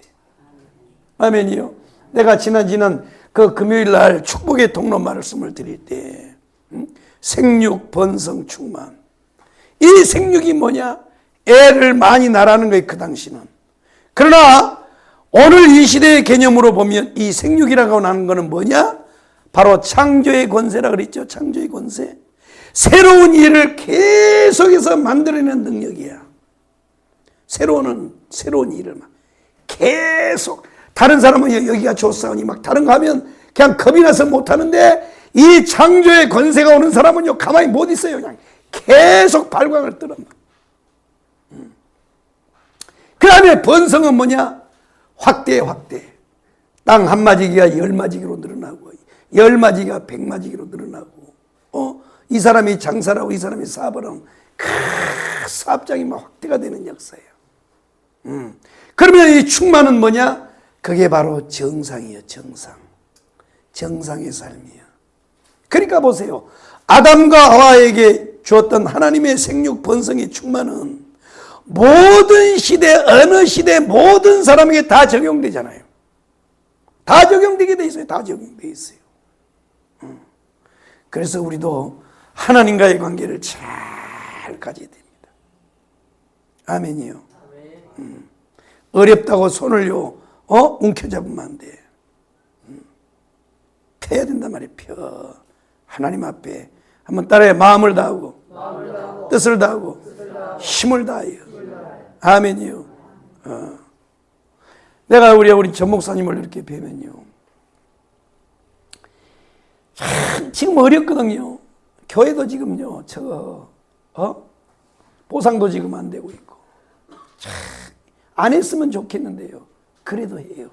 아멘이요. 내가 지난 그 금요일 날 축복의 통로 말씀을 드릴 때 생육 번성 충만, 이 생육이 뭐냐? 애를 많이 낳으라는 거예요, 그 당시는. 그러나 오늘 이 시대의 개념으로 보면 이 생육이라고 하는 거는 뭐냐? 바로 창조의 권세라 그랬죠. 창조의 권세. 새로운 일을 계속해서 만들어내는 능력이야. 새로운 일을 계속. 다른 사람은 여기가 좋사오니 막 다른 거 하면 그냥 겁이 나서 못하는데, 이 창조의 권세가 오는 사람은요 가만히 못 있어요. 그냥 계속 발광을 떨어. 그 다음에 번성은 뭐냐? 확대. 땅 한 마지기가 10마지기로 늘어나고 10마지기가 100마지기로 늘어나고, 이 사람이 장사를 하고 이 사람이 사업을 하면 그 사업장이 막 확대가 되는 역사예요. 그러면 이 충만은 뭐냐? 그게 바로 정상이에요. 정상의 삶이에요. 그러니까 보세요. 아담과 하와에게 주었던 하나님의 생육 번성의 충만은 모든 시대, 어느 시대 모든 사람에게 다 적용되잖아요. 다 적용되게 돼 있어요. 다 적용되어 있어요. 그래서 우리도 하나님과의 관계를 잘 가져야 됩니다. 아멘이요. 어렵다고 손을요 움켜잡으면 안 돼. 펴야 된단 말이에요. 펴. 하나님 앞에 한번 따라해. 마음을 다하고 뜻을 다하고 힘을 다하여. 아멘이요. 내가 우리 전 목사님을 이렇게 뵈면요, 지금 어렵거든요. 교회도 지금요 보상도 지금 안 되고 있고, 안 했으면 좋겠는데요, 그래도 해요.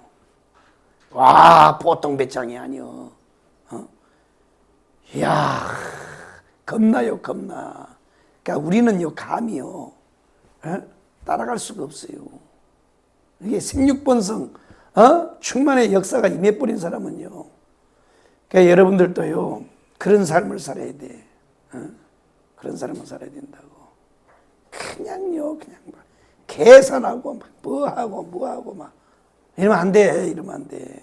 와, 보통 배짱이 아니요. 이야, 겁나요, 겁나. 그러니까 우리는요 감이요 따라갈 수가 없어요. 이게 생육번성 충만의 역사가 임해버린 사람은요, 그러니까 여러분들도요 그런 삶을 살아야 돼. 그런 삶을 살아야 된다고. 그냥 막 계산하고 막 뭐하고 막 이러면 안 돼. 이러면 안 돼.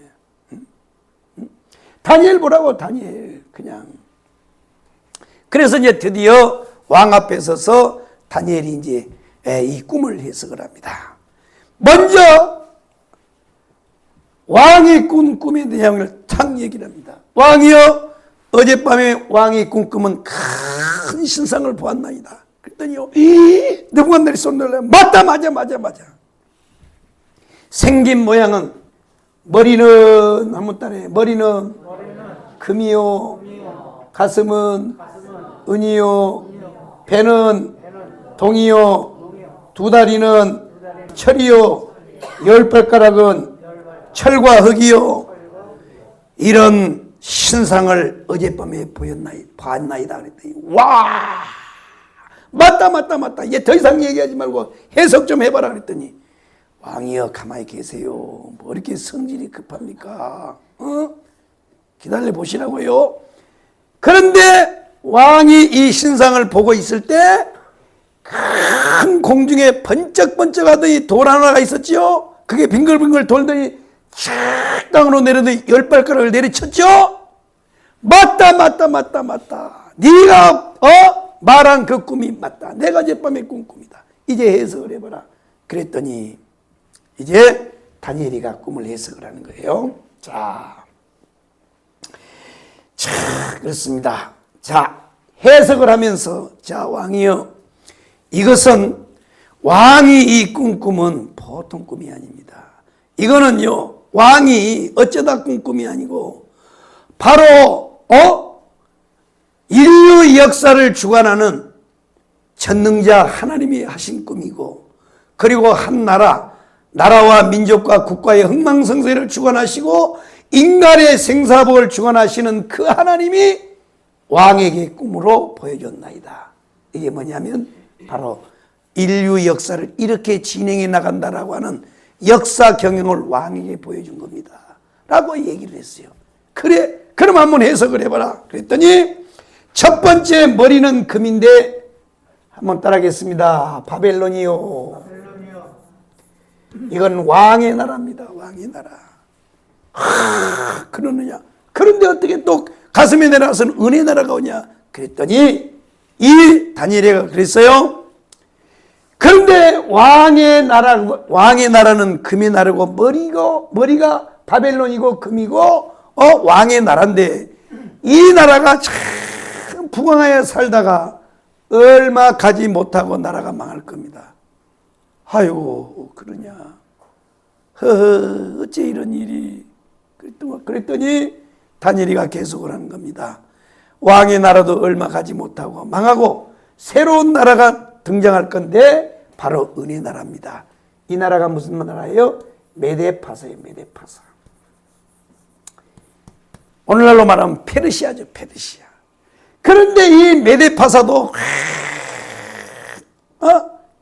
다니엘 보라고. 다니엘 그냥. 그래서 이제 드디어 왕 앞에 서서 다니엘이 이제 이 꿈을 해석을 합니다. 먼저 왕이 꾼 꿈의 내용을 탁 얘기를 합니다. 왕이여, 어젯밤에 왕이 꾼 꿈은 큰 신상을 보았나이다. 그랬더니요, 느부갓네살이 손들려. 맞다. 생긴 모양은, 머리는 한번 따라해. 머리는 금이요, 가슴은 은이요, 배는 동이요, 두 다리는 철이요, 10발가락은 철과 흑이요. 이런 신상을 어젯밤에 봤나이다. 그랬더니 와, 맞다. 이제 더 이상 얘기하지 말고 해석 좀 해봐라. 그랬더니 왕이여 가만히 계세요. 뭐 이렇게 성질이 급합니까? 기다려 보시라고요. 그런데 왕이 이 신상을 보고 있을 때 큰 공중에 번쩍번쩍하더니 돌 하나가 있었지요. 그게 빙글빙글 돌더니 촥 땅으로 내려더니 10발가락을 내리쳤죠. 맞다. 네가 말한 그 꿈이 맞다. 내가 어젯밤에 꾼 꿈이다. 이제 해석을 해봐라. 그랬더니 이제 다니엘이가 꿈을 해석을 하는 거예요. 자, 그렇습니다. 자, 해석을 하면서 자, 왕이여, 이것은 왕이 이 꿈은 보통 꿈이 아닙니다. 이거는요, 왕이 어쩌다 꾼 꿈이 아니고 바로 인류 역사를 주관하는 전능자 하나님이 하신 꿈이고, 그리고 한 나라와 민족과 국가의 흥망성쇠를 주관하시고 인간의 생사복을 주관하시는 그 하나님이 왕에게 꿈으로 보여줬나이다. 이게 뭐냐면 바로 인류 역사를 이렇게 진행해 나간다라고 하는 역사 경영을 왕에게 보여준 겁니다 라고 얘기를 했어요. 그래, 그럼 한번 해석을 해봐라. 그랬더니 첫 번째 머리는 금인데, 한번 따라하겠습니다. 바벨론이요. 이건 왕의 나라입니다. 왕의 나라. 그러느냐? 그런데 어떻게 또 가슴에 내려와서는 은혜 나라가 오냐? 그랬더니 이 다니엘이가 그랬어요. 그런데 왕의 나라는 금의 나라고 머리가 바벨론이고 금이고 왕의 나라인데, 이 나라가 참 부강하여 살다가 얼마 가지 못하고 나라가 망할 겁니다. 아이고, 그러냐? 어째 이런 일이? 그랬더니 다니엘이가 계속을 하는 겁니다. 왕의 나라도 얼마 가지 못하고 망하고 새로운 나라가 등장할 건데 바로 은혜 나라입니다. 이 나라가 무슨 나라예요? 메데파사예요. 메데파사. 오늘날로 말하면 페르시아죠. 페르시아. 그런데 이 메데파사도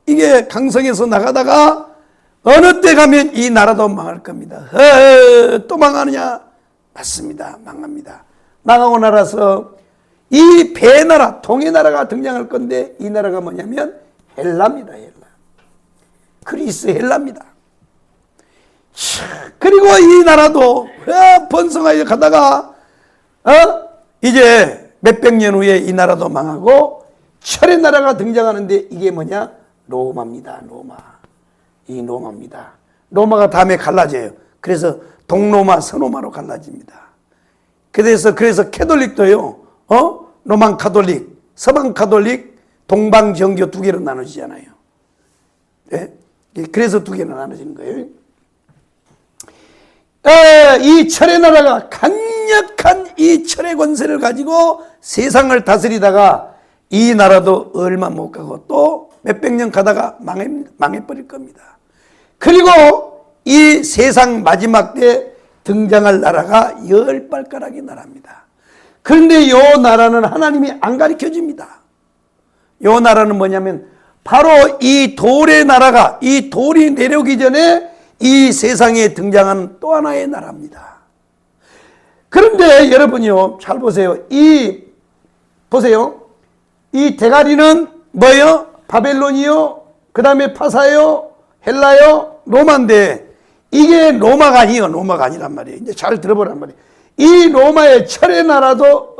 이게 강성에서 나가다가 어느 때 가면 이 나라도 망할 겁니다. 또 망하느냐? 맞습니다. 망합니다. 망하고 나라서 이 배나라, 동해 나라가 등장할 건데, 이 나라가 뭐냐면 헬라입니다. 헬라. 그리스 헬라입니다. 그리고 이 나라도 번성하여 가다가 이제 몇백 년 후에 이 나라도 망하고 철의 나라가 등장하는데, 이게 뭐냐? 로마입니다. 로마. 이 로마입니다. 로마가 다음에 갈라져요. 그래서 동로마, 서로마로 갈라집니다. 그래서 캐톨릭도요, 로만 카톨릭, 서방 카톨릭, 동방 정교 두 개로 나눠지잖아요. 네? 그래서 두 개로 나눠지는 거예요. 이 철의 나라가 강력한 이 철의 권세를 가지고 세상을 다스리다가 이 나라도 얼마 못 가고 또 몇백 년 가다가 망해버릴 겁니다. 그리고 이 세상 마지막 때 등장할 나라가 10발가락의 나라입니다. 그런데 이 나라는 하나님이 안 가르쳐 줍니다. 이 나라는 뭐냐면 바로 이 돌의 나라가, 이 돌이 내려오기 전에 이 세상에 등장한 또 하나의 나라입니다. 그런데 여러분이요, 잘 보세요. 보세요. 이 대가리는 뭐예요? 바벨론이요, 그 다음에 파사요, 헬라요, 로마인데, 이게 로마가 아니에요. 로마가 아니란 말이에요. 이제 잘 들어보란 말이에요. 이 로마의 철의 나라도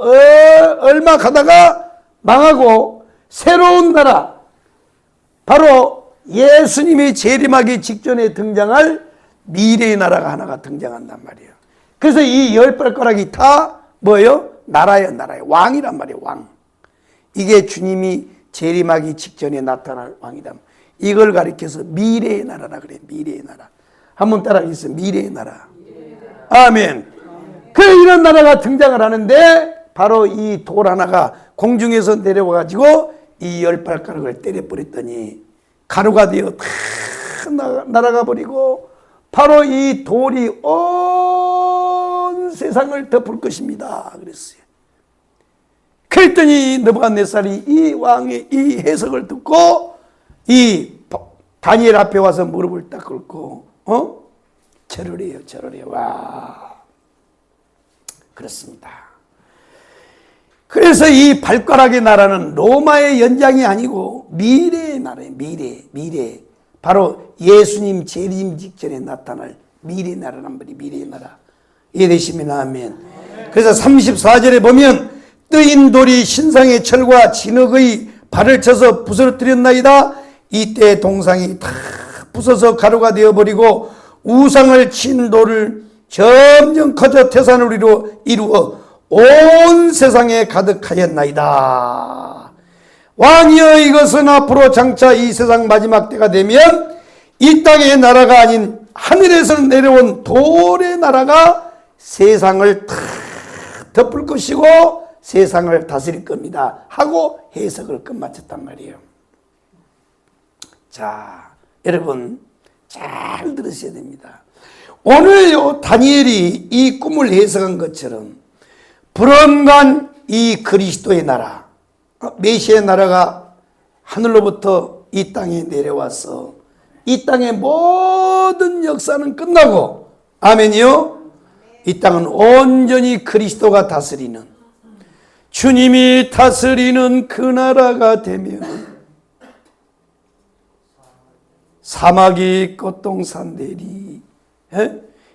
얼마 가다가 망하고 새로운 나라, 바로 예수님이 재림하기 직전에 등장할 미래의 나라가 하나가 등장한단 말이에요. 그래서 이 10발가락이 다 뭐예요? 나라예요. 나라예요. 왕이란 말이에요. 왕. 이게 주님이 재림하기 직전에 나타날 왕이다. 이걸 가리켜서 미래의 나라라 그래요. 미래의 나라. 한번 따라하겠습니다. 미래의 나라. 아멘. 그래, 이런 나라가 등장을 하는데 바로 이 돌 하나가 공중에서 내려와가지고 이 10발가락을 때려버렸더니 가루가 되어 다 날아가 버리고 바로 이 돌이 온 세상을 덮을 것입니다. 그랬어요. 그랬더니 느부갓네살이 이 왕의 이 해석을 듣고 이 다니엘 앞에 와서 무릎을 딱 꿇고 절을 해요. 절을 해요. 와, 그렇습니다. 그래서 이 발가락의 나라는 로마의 연장이 아니고 미래의 나라예요. 미래. 바로 예수님 재림 직전에 나타날 미래의 나라란 말이에요. 미래의 나라. 이해되시면 아멘. 그래서 34절에 보면 뜨인 돌이 신상의 철과 진흙의 발을 쳐서 부서뜨렸나이다. 이때 동상이 다 부서서 가루가 되어버리고 우상을 친 돌을 점점 커져 태산으로 이루어 온 세상에 가득하였나이다. 왕이여, 이것은 앞으로 장차 이 세상 마지막 때가 되면 이 땅의 나라가 아닌 하늘에서 내려온 돌의 나라가 세상을 다 덮을 것이고 세상을 다스릴 겁니다 하고 해석을 끝마쳤단 말이에요. 자, 여러분 잘 들으셔야 됩니다. 오늘 다니엘이 이 꿈을 해석한 것처럼 불언간 이 그리스도의 나라, 메시아의 나라가 하늘로부터 이 땅에 내려와서 이 땅의 모든 역사는 끝나고, 아멘이요, 이 땅은 온전히 그리스도가 다스리는, 주님이 다스리는 그 나라가 되면 사막이 꽃동산되리.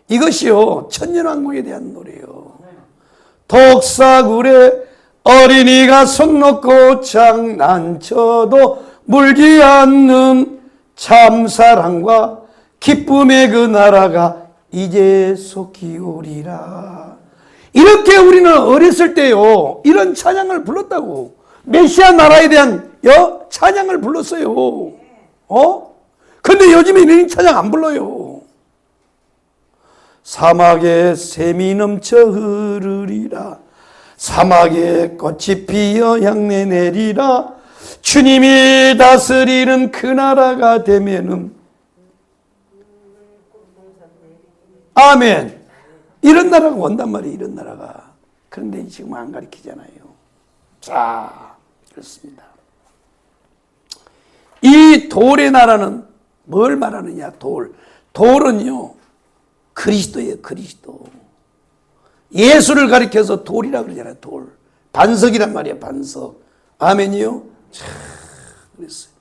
이것이요 천년왕국에 대한 노래요. 독사굴에 어린이가 손 놓고 장난쳐도 물지 않는 참사랑과 기쁨의 그 나라가 이제 속히 오리라. 이렇게 우리는 어렸을 때요 이런 찬양을 불렀다고. 메시아 나라에 대한 찬양을 불렀어요. 근데 요즘에 이런 찬양 안 불러요. 사막에 샘이 넘쳐 흐르리라. 사막에 꽃이 피어 향내 내리라. 주님이 다스리는 그 나라가 되면은, 아멘, 이런 나라가 온단 말이에요. 이런 나라가. 그런데 지금 안 가르치잖아요. 자, 그렇습니다. 이 돌의 나라는 뭘 말하느냐. 돌은요 그리스도예요. 그리스도. 예수를 가리켜서 돌이라 그러잖아요. 돌. 반석이란 말이에요. 반석. 아멘이요. 참 그랬어요.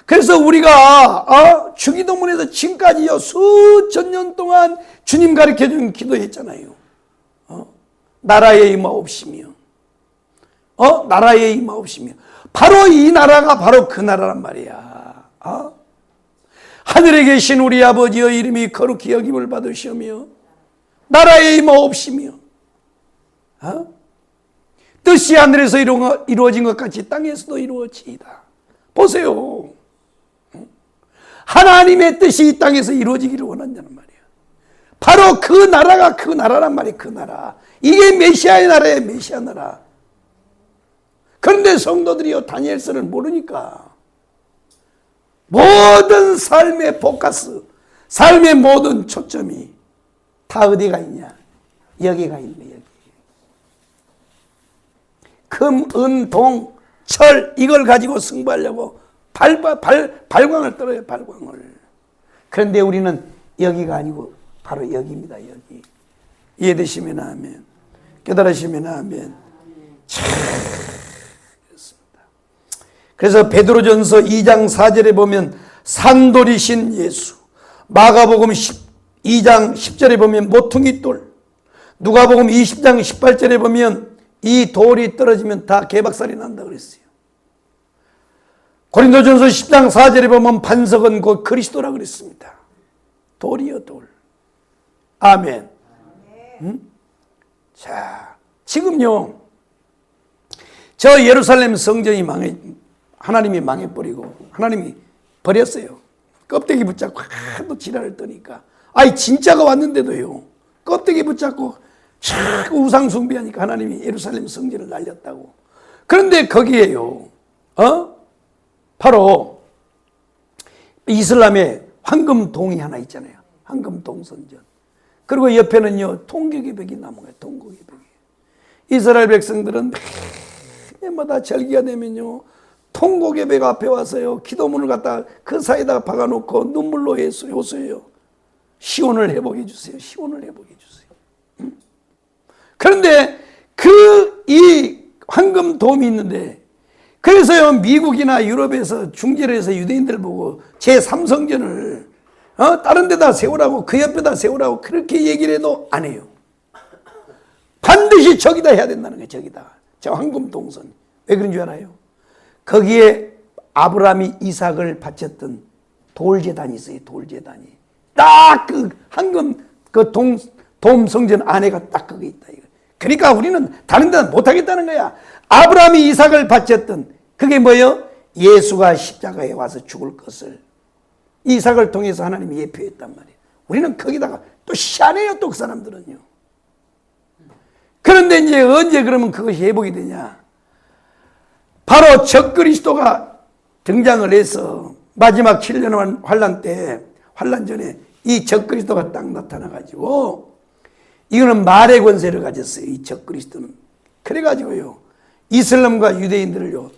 그래서 우리가 주기도문에서 지금까지요 수천 년 동안 주님 가르쳐준 기도했잖아요. 나라에 임하옵시며, 나라에 임하옵시며. 바로 이 나라가 바로 그 나라란 말이야. 하늘에 계신 우리 아버지여, 이름이 거룩히 여김을 받으시며 나라에 임하옵시며, 뜻이 하늘에서 이루어진 것 같이 땅에서도 이루어지이다. 보세요. 하나님의 뜻이 이 땅에서 이루어지기를 원한다는 말이야. 바로 그 나라가 그 나라란 말이야. 그 나라. 이게 메시아의 나라예요. 메시아 나라. 그런데 성도들이요 다니엘서를 모르니까 모든 삶의 포커스, 삶의 모든 초점이 다 어디가 있냐? 여기가 있네. 여기. 금, 은, 동, 철 이걸 가지고 승부하려고 발광을 떨어요. 발광을. 그런데 우리는 여기가 아니고 바로 여기입니다. 여기. 이해되시면 아멘. 깨달으시면 아멘. 참 그렇습니다. 그래서 베드로전서 2장 4절에 보면 산돌이신 예수, 마가복음 2장 10절에 보면 모퉁이 돌, 누가복음 20장 18절에 보면 이 돌이 떨어지면 다 개박살이 난다 그랬어요. 고린도전서 10장 4절에 보면 반석은 곧 그리스도라 그랬습니다. 돌이요 돌. 아멘. 자, 지금요 저 예루살렘 성전이 하나님이 망해버리고 하나님이 버렸어요. 껍데기 붙잡고 하도 지랄을 떠니까, 아이 진짜가 왔는데도요 껍데기 붙잡고 자꾸 우상 숭배하니까 하나님이 예루살렘 성전을 날렸다고. 그런데 거기에요 바로 이슬람의 황금동이 하나 있잖아요. 황금동 성전. 그리고 옆에는요 통곡의 벽이 나온 거예요. 통곡의 벽이. 이스라엘 백성들은 매일마다 절기가 되면요 통곡의 벽 앞에 와서요 기도문을 갖다 그 사이에다가 박아놓고 눈물로 호소해요. 시온을 회복해 주세요. 시온을 회복해 주세요. 그런데 이 황금돔이 있는데, 그래서요 미국이나 유럽에서 중재를 해서 유대인들 보고 제3성전을 다른 데다 세우라고, 그 옆에다 세우라고 그렇게 얘기를 해도 안 해요. 반드시 저기다 해야 된다는 거예요. 저기다. 저 황금 동선. 왜 그런 줄 알아요? 거기에 아브라함이 이삭을 바쳤던 돌제단이 있어요. 돌제단이. 딱 그 황금 그 돔 성전 안에가 딱 거기 있다. 이거. 그러니까 우리는 다른 데는 못하겠다는 거야. 아브라함이 이삭을 바쳤던 그게 뭐예요? 예수가 십자가에 와서 죽을 것을 이삭을 통해서 하나님이 예표했단 말이에요. 우리는 거기다가 또 희한해요. 또 그 사람들은요. 그런데 이제 언제 그러면 그것이 회복이 되냐? 바로 적그리스도가 등장을 해서 마지막 7년 환란 때, 환란 전에 이 적그리스도가 딱 나타나가지고 이거는 말의 권세를 가졌어요. 이 적그리스도는. 그래가지고요. 이슬람과 유대인들을요.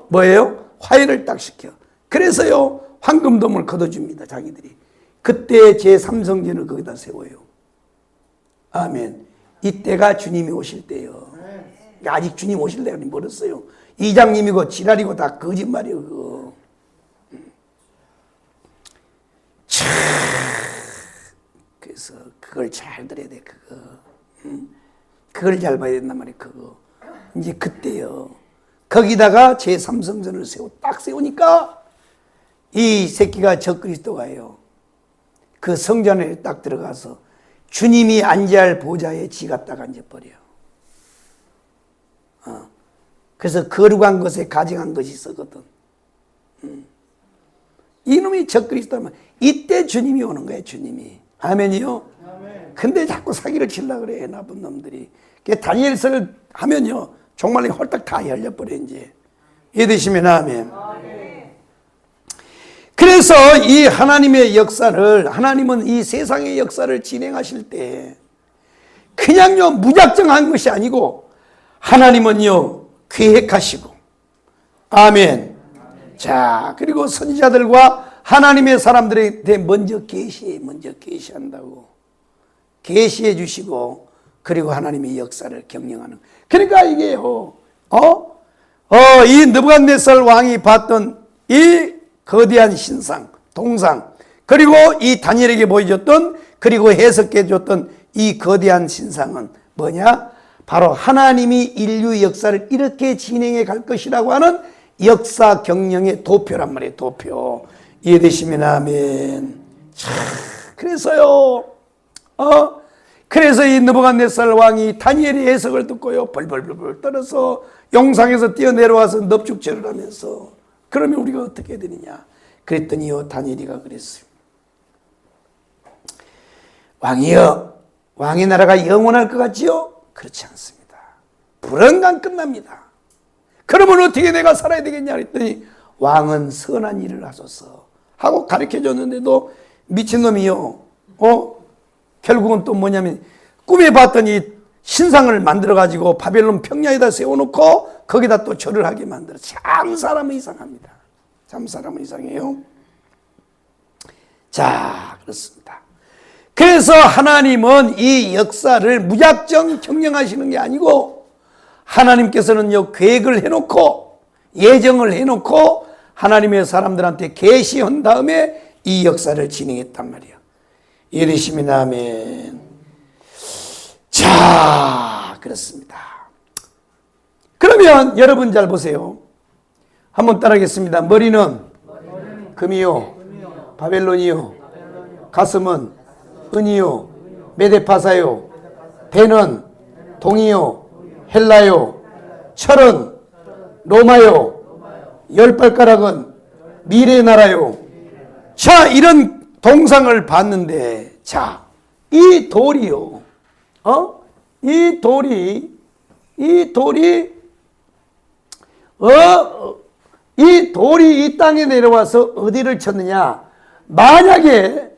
뭐예요? 화해를 딱 시켜. 그래서요. 황금돔을 걷어줍니다. 자기들이. 그때 제3성전을 거기다 세워요. 아멘. 이때가 주님이 오실 때요. 아직 주님 오실 때가 멀었어요. 이장님이고 지랄이고 다 거짓말이에요. 그거. 그래서 그걸 잘 들어야 돼. 그거. 그걸 잘 봐야 된단 말이에요. 그거. 이제 그때요. 거기다가 제3성전을 딱 세우니까 이 새끼가 적그리스도가요. 그 성전에 딱 들어가서 주님이 앉아야 할 보좌에 지가 딱 앉아버려. 그래서 거룩한 것에 가증한 것이 있었거든. 이놈이 적그리스도면 이때 주님이 오는 거예요. 주님이. 아멘이요. 아멘. 근데 자꾸 사기를 치려고 그래. 나쁜 놈들이. 다니엘서를 하면요. 정말 홀딱 다 열려버려 이제. 이해되시면 아멘. 아멘. 그래서 이 하나님의 역사를, 하나님은 이 세상의 역사를 진행하실 때 그냥요 무작정한 것이 아니고 하나님은요 계획하시고. 아멘. 자, 그리고 선지자들과 하나님의 사람들에 먼저 계시한다고. 계시해 주시고, 그리고 하나님의 역사를 경영하는. 그러니까 이게요, 이 느부갓네살 왕이 봤던 이 거대한 신상, 동상, 그리고 이 다니엘에게 보여줬던, 그리고 해석해 줬던 이 거대한 신상은 뭐냐? 바로 하나님이 인류 역사를 이렇게 진행해 갈 것이라고 하는 역사 경영의 도표란 말이에요. 도표. 이해되시면 아멘. 자, 그래서요. 그래서 이 느부갓네살 왕이 다니엘의 해석을 듣고요. 벌벌벌 떨어서 영상에서 뛰어내려와서 넙죽절을 하면서 그러면 우리가 어떻게 되느냐? 그랬더니요. 다니엘이가 그랬어요. 왕이여, 왕의 나라가 영원할 것 같지요? 그렇지 않습니다. 불언간 끝납니다. 그러면 어떻게 내가 살아야 되겠냐 했더니 왕은 선한 일을 하소서 하고 가르쳐줬는데도 미친놈이요. 결국은 또 뭐냐면 꿈에 봤더니 신상을 만들어가지고 바벨론 평야에다 세워놓고 거기다 또 절을 하게 만들어. 참 사람은 이상합니다. 참 사람은 이상해요. 자, 그렇습니다. 그래서 하나님은 이 역사를 무작정 경영하시는 게 아니고 하나님께서는요 계획을 해놓고 예정을 해놓고 하나님의 사람들한테 계시한 다음에 이 역사를 진행했단 말이에요. 이해되시면 아멘. 자, 그렇습니다. 그러면 여러분 잘 보세요. 한번 따라하겠습니다. 머리는 금이요, 바벨론이요, 가슴은 은이요, 메데파사요, 배는 동이요, 헬라요, 철은 로마요, 열 발가락은 미래 나라요. 자, 이런 동상을 봤는데, 자, 이 돌이요, 이 돌이 이 땅에 내려와서 어디를 쳤느냐? 만약에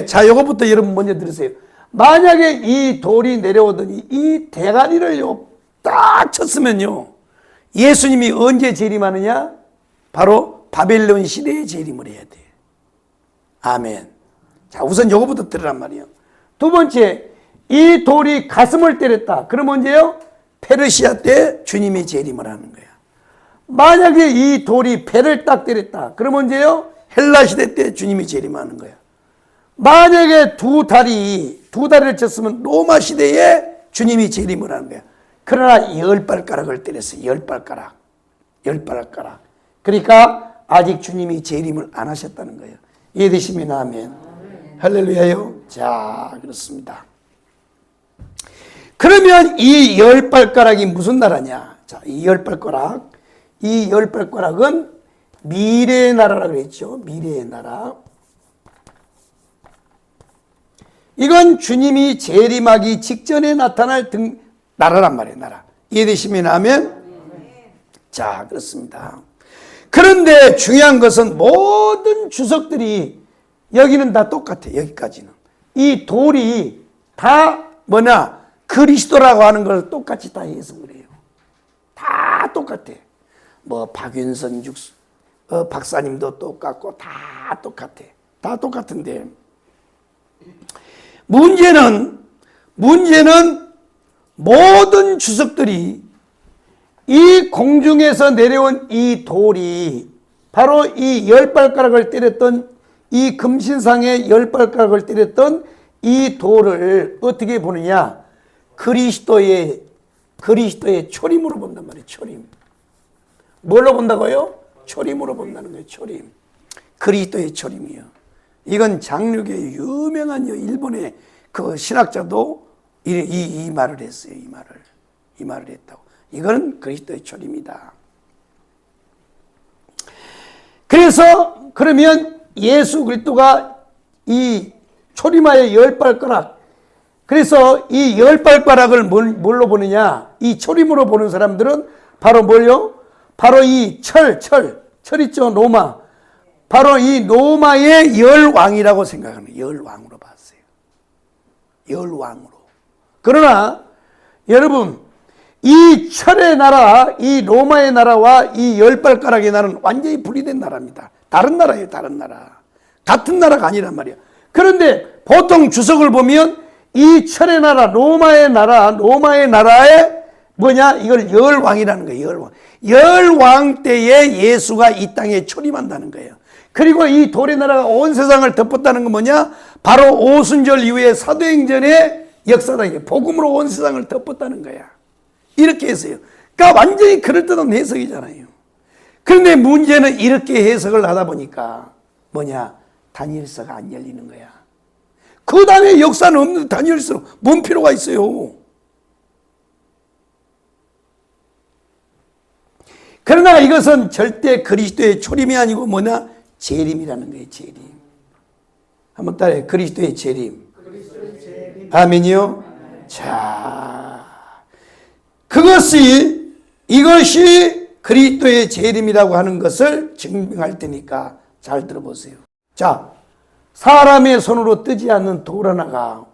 자, 요거부터 여러분 먼저 들으세요. 만약에 이 돌이 내려오더니 이 대가리를요 딱 쳤으면요 예수님이 언제 재림하느냐? 바로 바벨론 시대에 재림을 해야 돼. 아멘. 자, 우선 요거부터 들으란 말이에요. 두 번째, 이 돌이 가슴을 때렸다. 그럼 언제요? 페르시아 때 주님이 재림을 하는 거야. 만약에 이 돌이 배를 딱 때렸다. 그럼 언제요? 헬라 시대 때 주님이 재림하는 거야. 만약에 두 다리를 쳤으면 로마 시대에 주님이 재림을 하는 거야. 그러나 10발가락을 때렸어요. 10발가락. 10발가락. 그러니까 아직 주님이 재림을 안 하셨다는 거예요. 이해되시면 아멘. 할렐루야요. 자, 그렇습니다. 그러면 이 10발가락이 무슨 나라냐? 자, 이 10발가락. 이 10발가락은 미래의 나라라고 했죠. 미래의 나라. 이건 주님이 재림하기 직전에 나타날 나라란 말이에요. 나라. 이해되시면 아멘. 자, 그렇습니다. 그런데 중요한 것은 모든 주석들이 여기는 다 똑같아. 여기까지는. 이 돌이 다 뭐냐? 그리스도라고 하는 걸 똑같이 다 해석을 해요. 다 똑같아. 뭐 박윤선 박사님도 똑같고 다 똑같아. 다 똑같은데 문제는 모든 주석들이 이 공중에서 내려온 이 돌이 바로 이 10발가락을 때렸던 이 금신상의 10발가락을 때렸던 이 돌을 어떻게 보느냐? 그리스도의 초림으로 본단 말이에요. 초림. 뭘로 본다고요? 초림으로 본다는 거예요. 초림. 그리스도의 초림이요. 이건 장류계의 유명한 일본의 그 신학자도 이 말을 했어요. 이 말을 했다고. 이건 그리스도의 초림이다. 그래서 그러면 예수 그리스도가 이 초림하여 10발가락, 그래서 이 10발가락을 뭘로 보느냐? 이 초림으로 보는 사람들은 바로 뭘요? 바로 이 철 있죠? 로마. 바로 이 로마의 열왕이라고 생각하는 거예요. 열왕으로 봤어요. 열왕으로. 그러나 여러분, 이 철의 나라, 이 로마의 나라와 이 10발가락의 나라는 완전히 분리된 나라입니다. 다른 나라예요. 다른 나라. 같은 나라가 아니란 말이에요. 그런데 보통 주석을 보면 이 철의 나라, 로마의 나라에 뭐냐? 이걸 열왕이라는 거예요. 열왕. 열왕 때에 예수가 이 땅에 초림한다는 거예요. 그리고 이 돌의 나라가 온 세상을 덮었다는 건 뭐냐? 바로 오순절 이후에 사도행전의 역사다. 이게 복음으로 온 세상을 덮었다는 거야. 이렇게 했어요. 그러니까 완전히 그럴듯한 해석이잖아요. 그런데 문제는 이렇게 해석을 하다 보니까 뭐냐? 다니엘서가 안 열리는 거야. 그 다음에 역사는 없는데 다니엘서 뭔 필요가 있어요? 그러나 이것은 절대 그리스도의 초림이 아니고 뭐냐? 재림이라는 거예요. 재림. 한번 따라해. 그리스도의 재림. 아멘이요. 자, 이것이 그리스도의 재림이라고 하는 것을 증명할 테니까 잘 들어보세요. 자, 사람의 손으로 뜨지 않는 돌 하나가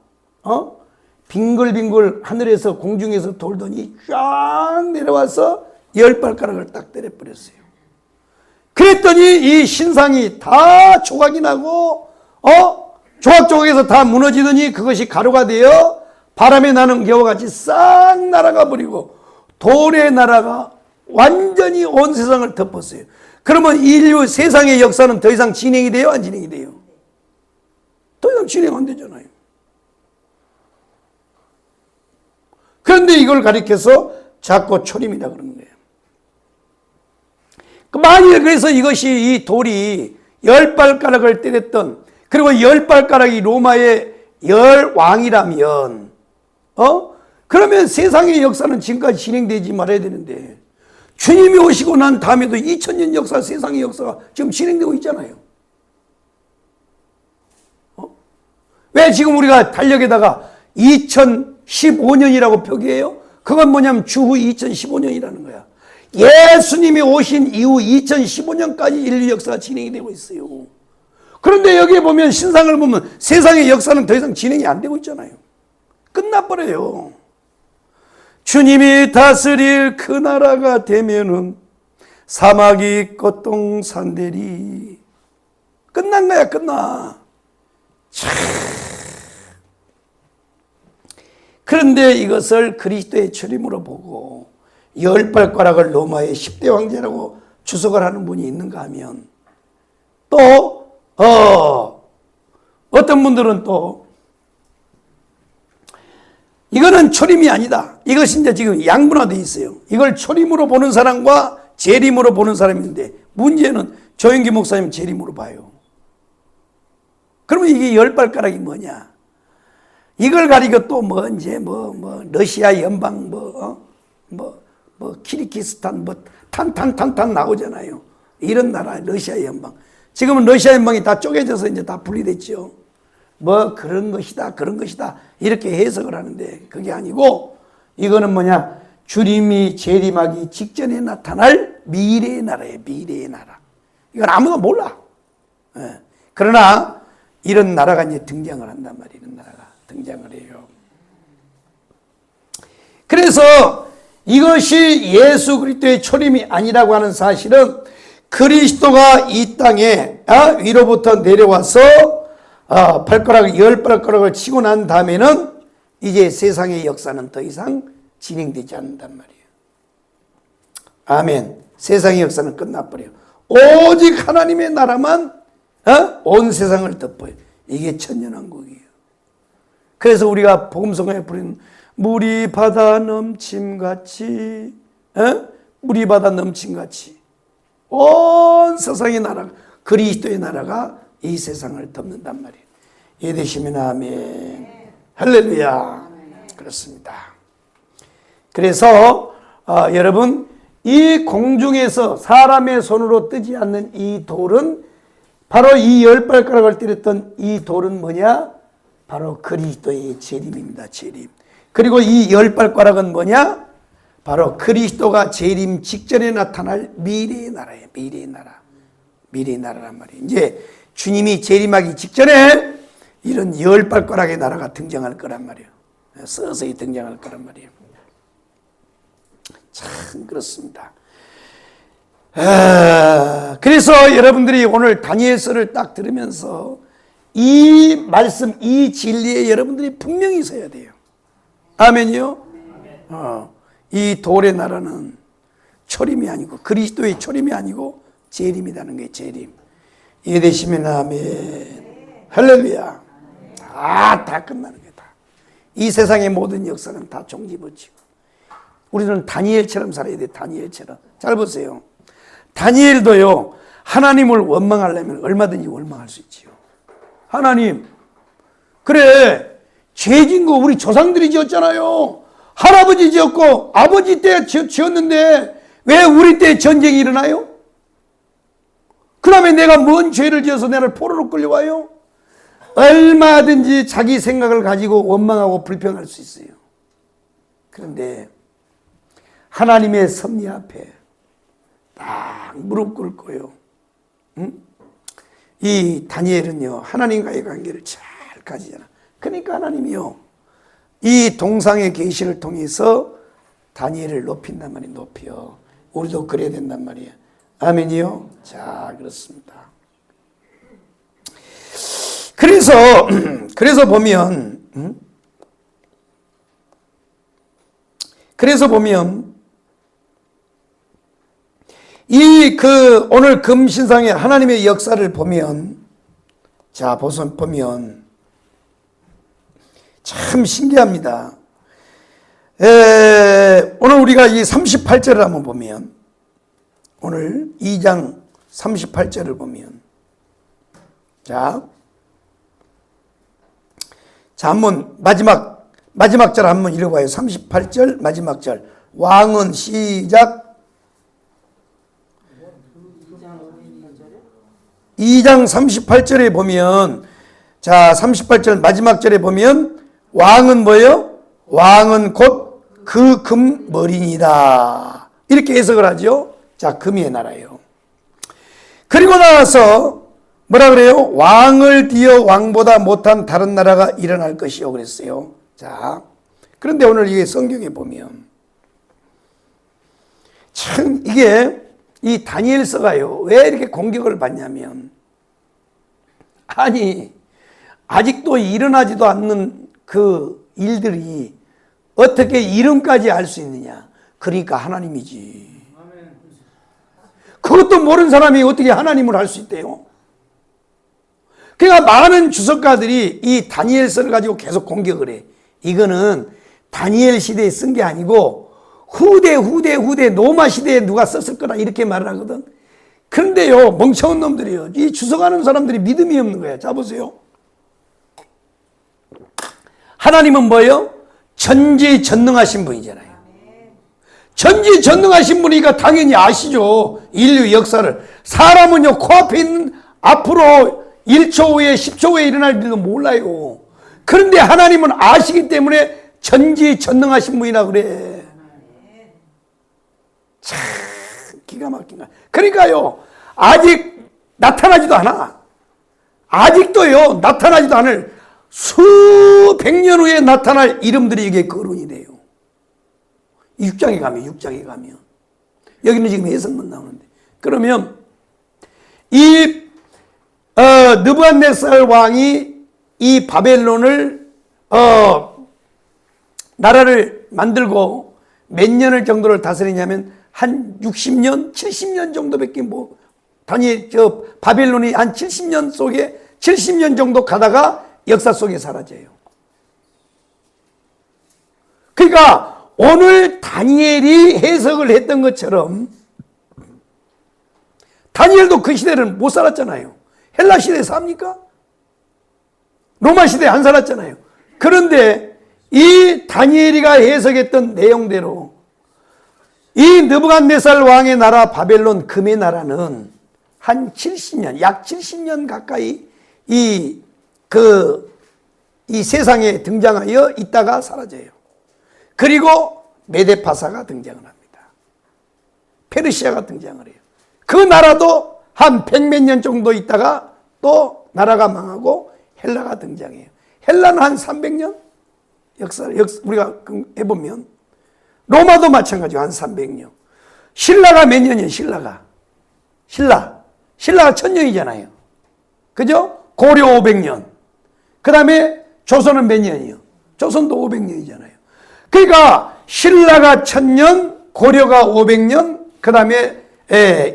빙글빙글 하늘에서 공중에서 돌더니 쫙 내려와서 10발가락을 딱 때려버렸어요. 그랬더니 이 신상이 다 조각이 나고 조각조각에서 다 무너지더니 그것이 가루가 되어 바람에 나는 겨와 같이 싹 날아가 버리고 돌의 나라가 완전히 온 세상을 덮었어요. 그러면 인류 세상의 역사는 더 이상 진행이 돼요? 안 진행이 돼요? 더 이상 진행 안 되잖아요. 그런데 이걸 가리켜서 자꾸 초림이라 그러는 거예요. 만일 그래서 이것이 이 돌이 10발가락을 때렸던, 그리고 10발가락이 로마의 열왕이라면 그러면 세상의 역사는 지금까지 진행되지 말아야 되는데 주님이 오시고 난 다음에도 2000년 역사, 세상의 역사가 지금 진행되고 있잖아요. 왜 지금 우리가 달력에다가 2015년이라고 표기해요? 그건 뭐냐면 주후 2015년이라는 거야. 예수님이 오신 이후 2015년까지 인류 역사가 진행이 되고 있어요. 그런데 여기에 보면 신상을 보면 세상의 역사는 더 이상 진행이 안 되고 있잖아요. 끝나버려요. 주님이 다스릴 그 나라가 되면은 사막이 꽃동산대리. 끝난 거야, 끝나. 그런데 이것을 그리스도의 초림으로 보고 10발가락을 로마의 10대 황제라고 주석을 하는 분이 있는가 하면 또 어떤 분들은 또 이거는 초림이 아니다. 이것이 이제 지금 양분화되어 있어요. 이걸 초림으로 보는 사람과 재림으로 보는 사람인데, 문제는 조영기 목사님 재림으로 봐요. 그러면 이게 열 발가락이 뭐냐? 이걸 가리고 또 뭐 이제 러시아 연방 키르기스탄 탄 나오잖아요. 이런 나라 러시아 연방. 지금은 러시아 연방이 다 쪼개져서 이제 다 분리됐죠. 뭐 그런 것이다 이렇게 해석을 하는데, 그게 아니고 이거는 뭐냐? 주님이 재림하기 직전에 나타날 미래의 나라예요. 미래의 나라. 이건 아무도 몰라. 예. 그러나 이런 나라가 이제 등장을 한단 말이에요. 이런 나라가 등장을 해요. 그래서 이것이 예수 그리스도의 초림이 아니라고 하는 사실은, 그리스도가 이 땅에 위로부터 내려와서 열 발가락을 치고 난 다음에는 이제 세상의 역사는 더 이상 진행되지 않는단 말이에요. 아멘. 세상의 역사는 끝나버려요. 오직 하나님의 나라만 온 세상을 덮어요. 이게 천년왕국이에요. 그래서 우리가 복음성가에 부르는 물이 바다 넘침같이, 물이 바다 넘침같이 온 세상의 나라, 그리스도의 나라가 이 세상을 덮는단 말이에요. 이해되시면 아멘. 할렐루야. 그렇습니다. 그래서 여러분, 이 공중에서 사람의 손으로 뜨지 않는 이 돌은, 바로 이 열 발가락을 때렸던 이 돌은 뭐냐? 바로 그리스도의 재림입니다. 재림. 그리고 이 열 발가락은 뭐냐? 바로 그리스도가 재림 직전에 나타날 미래의 나라예요. 미래의 나라. 미래의 나라란 말이에요. 이제 주님이 재림하기 직전에 이런 열 발가락의 나라가 등장할 거란 말이에요. 서서히 등장할 거란 말이에요. 참 그렇습니다. 그래서 여러분들이 오늘 다니엘서를 딱 들으면서 이 말씀, 이 진리에 여러분들이 분명히 서야 돼요. 아멘이요? 이 돌의 나라는 초림이 아니고, 그리스도의 초림이 아니고 재림이라는 게 재림. 이해되시면 아멘. 할렐루야. 다 끝나는 거다. 이 세상의 모든 역사는 다 종지부치고 우리는 다니엘처럼 살아야 돼. 다니엘처럼. 잘 보세요. 다니엘도요, 하나님을 원망하려면 얼마든지 원망할 수 있지요. 하나님, 그래, 죄진 거 우리 조상들이 지었잖아요. 할아버지 지었고 아버지 때 지었는데 왜 우리 때 전쟁이 일어나요? 그러면 내가 뭔 죄를 지어서 나를 포로로 끌려와요? 얼마든지 자기 생각을 가지고 원망하고 불평할 수 있어요. 그런데 하나님의 섭리 앞에 딱 무릎 꿇고요. 이 다니엘은요, 하나님과의 관계를 잘 가지잖아. 그러니까 하나님이요, 이 동상의 계시를 통해서 다니엘을 높인단 말이에요. 높여. 우리도 그래야 된단 말이에요. 아멘이요? 자, 그렇습니다. 그래서 보면 오늘 금신상의 하나님의 역사를 보면, 자, 보면 참 신기합니다. 오늘 우리가 이 38절을 한번 보면, 오늘 2장 38절을 보면, 자, 한번 마지막 절 한번 읽어봐요. 38절 마지막 절. 왕은 시작. 2장 38절에 보면, 자, 38절 마지막 절에 보면 왕은 뭐예요? 왕은 곧 그 금머리니라. 이렇게 해석을 하죠. 자, 금의 나라예요. 그리고 나서 뭐라 그래요? 왕을 뒤어 왕보다 못한 다른 나라가 일어날 것이요 그랬어요. 자, 그런데 오늘 이게 성경에 보면 참 이게 이 다니엘서가요, 왜 이렇게 공격을 받냐면, 아니 아직도 일어나지도 않는 그 일들이 어떻게 이름까지 알 수 있느냐? 그러니까 하나님이지. 그것도 모르는 사람이 어떻게 하나님을 알 수 있대요? 그러니까 많은 주석가들이 이 다니엘서를 가지고 계속 공격을 해. 이거는 다니엘 시대에 쓴 게 아니고 후대 로마 시대에 누가 썼을 거라 이렇게 말을 하거든. 그런데요, 멍청한 놈들이요, 이 주석하는 사람들이 믿음이 없는 거야. 자, 보세요. 하나님은 뭐예요? 전지전능하신 분이잖아요. 전지전능하신 분이니까 당연히 아시죠. 인류 역사를. 사람은요, 코앞에 있는 앞으로 1초 후에 10초 후에 일어날 일도 몰라요. 그런데 하나님은 아시기 때문에 전지전능하신 분이라 그래. 참 기가 막힌 거야. 그러니까요, 아직 나타나지도 않아. 아직도요, 나타나지도 않을 수백 년 후에 나타날 이름들이 이게 거론이 돼요. 6장에 가면. 여기는 지금 해석만 나오는데. 그러면 이 느부갓네살 왕이 이 바벨론을 나라를 만들고 몇 년을 정도를 다스리냐면 한 60년, 70년 정도밖에 바벨론이 한 70년 속에 70년 정도 가다가 역사 속에 사라져요. 그러니까 오늘 다니엘이 해석을 했던 것처럼 다니엘도 그 시대를 못 살았잖아요. 헬라 시대에 삽니까? 로마 시대에 안 살았잖아요. 그런데 이 다니엘이가 해석했던 내용대로 이 느부갓네살 왕의 나라 바벨론 금의 나라는 한 70년, 약 70년 가까이 이 세상에 등장하여 있다가 사라져요. 그리고 메데파사가 등장을 합니다. 페르시아가 등장을 해요. 그 나라도 한 100몇 년 정도 있다가 또 나라가 망하고 헬라가 등장해요. 헬라는 한 300년? 우리가 해보면 로마도 마찬가지고 한 300년. 신라가 몇 년이에요? 신라가 1000년이잖아요. 그죠? 고려 500년. 그 다음에 조선은 몇 년이요? 조선도 500년이잖아요. 그러니까 신라가 1000년, 고려가 500년, 그 다음에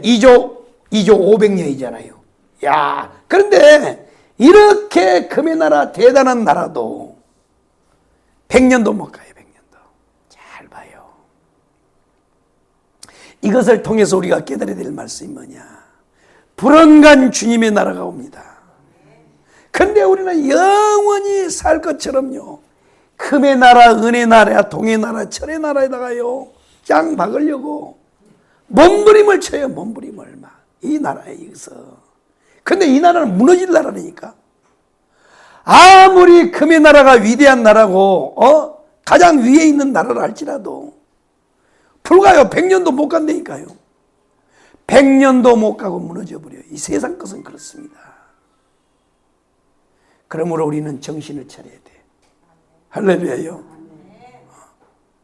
이조 500년이잖아요. 야, 그런데 이렇게 금의 나라, 대단한 나라도 100년도 못 가요. 100년도. 잘 봐요. 이것을 통해서 우리가 깨달아야 될 말씀이 뭐냐? 불언간 주님의 나라가 옵니다. 근데 우리는 영원히 살 것처럼요, 금의 나라, 은의 나라, 동의 나라, 철의 나라에다가요 짱 박으려고 몸부림을 쳐요. 몸부림을 막 이 나라에 여기서. 근데 이 나라는 무너질 나라니까. 아무리 금의 나라가 위대한 나라고 가장 위에 있는 나라를 할지라도 불가요. 100년도 못 간다니까요. 100년도 못 가고 무너져 버려요. 이 세상 것은 그렇습니다. 그러므로 우리는 정신을 차려야 돼. 할렐루야요.